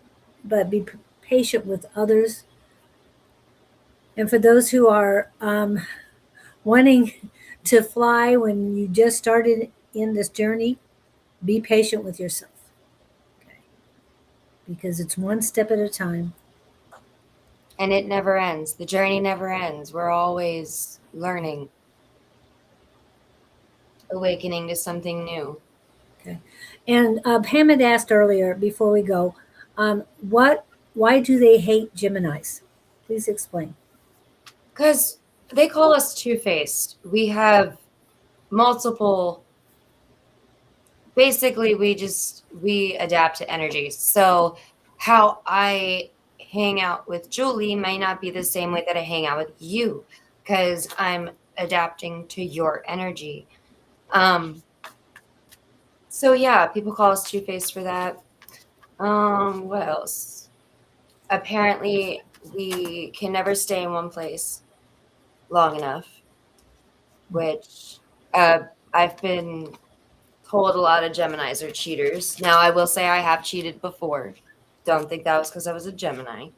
but be patient with others. And for those who are wanting to fly when you just started in this journey, be patient with yourself. Okay? Because it's one step at a time. And it never ends. The journey never ends. We're always learning. awakening to something new. And Pam had asked earlier before we go, why do they hate Geminis? Please explain. Because they call us two-faced. We have multiple. Basically, we adapt to energy. So how I hang out with Julie might not be the same way that I hang out with you, because I'm adapting to your energy. So yeah, people call us two-faced for that. What else? Apparently, we can never stay in one place long enough, which I've been told a lot of Geminis are cheaters. Now, I will say I have cheated before. Don't think that was because I was a Gemini.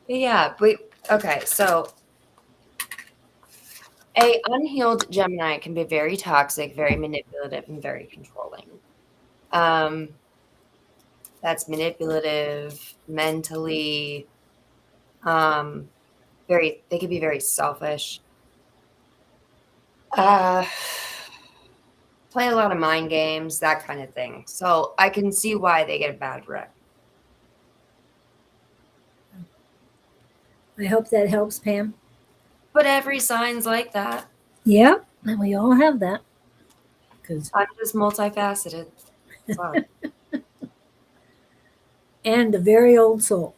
Yeah, okay, so a unhealed Gemini can be very toxic, very manipulative, and very controlling. That's manipulative, mentally, they can be very selfish. Play a lot of mind games, that kind of thing. So I can see why they get a bad rep. I hope that helps, Pam. But every sign's like that. Yeah, and we all have that. Because I'm just multifaceted. Sorry. and a very old soul.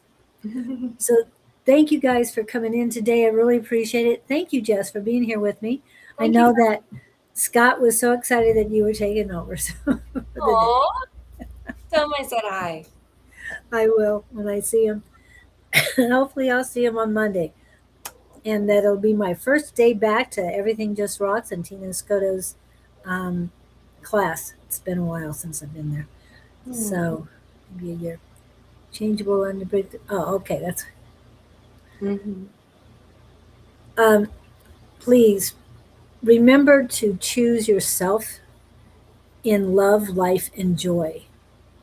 So thank you guys for coming in today. I really appreciate it. Thank you, Jess, for being here with me. I know that Scott was so excited that you were taking over. So Aww. Tell him I said hi. I will when I see him. Hopefully I'll see him on Monday. And that'll be my first day back to Everything Just Rocks and Tina Scotto's class. It's been a while since I've been there. So maybe a year. Changeable unpredictable. Oh, okay. That's. Please remember to choose yourself in love, life, and joy.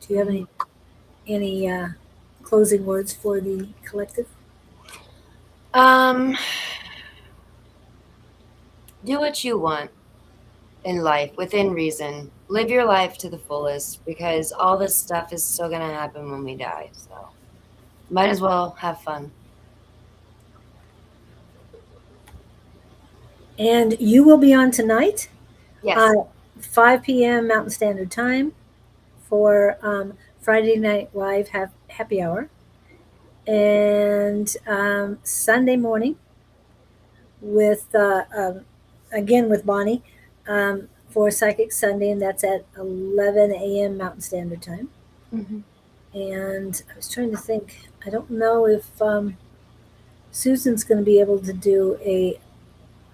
Do you have any closing words for the collective? Do what you want in life within reason. Live your life to the fullest, because all this stuff is still going to happen when we die. So might as well have fun. And you will be on tonight? Yes. 5 p.m. Mountain Standard Time for Friday Night Live happy hour. And Sunday morning with again with Bonnie for Psychic Sunday, and that's at 11 a.m. Mountain Standard Time. And I was trying to think. I don't know if Susan's going to be able to do a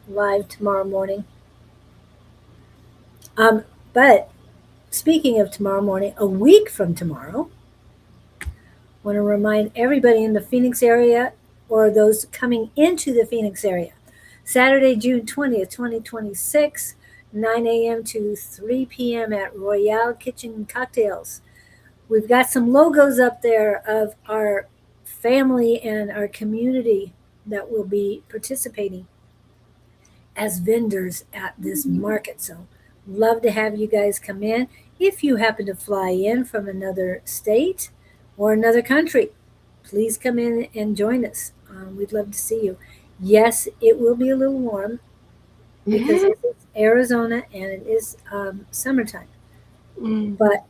live tomorrow morning. But speaking of tomorrow morning, a week from tomorrow, I want to remind everybody in the Phoenix area or those coming into the Phoenix area, Saturday, June 20th, 2026, 9 a.m. to 3 p.m. at Royale Kitchen Cocktails. We've got some logos up there of our family and our community that will be participating as vendors at this market. So love to have you guys come in. If you happen to fly in from another state or another country, please come in and join us. We'd love to see you. Yes, it will be a little warm because it's Arizona and it is summertime. But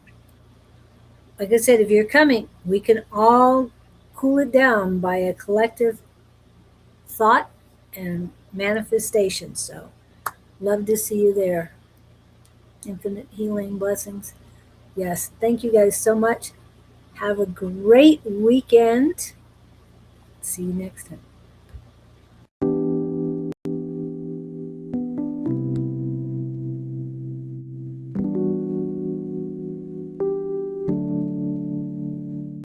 like I said, if you're coming, we can all cool it down by a collective thought and manifestation. So love to see you there. Infinite healing blessings. Yes, thank you guys so much. Have a great weekend. See you next time.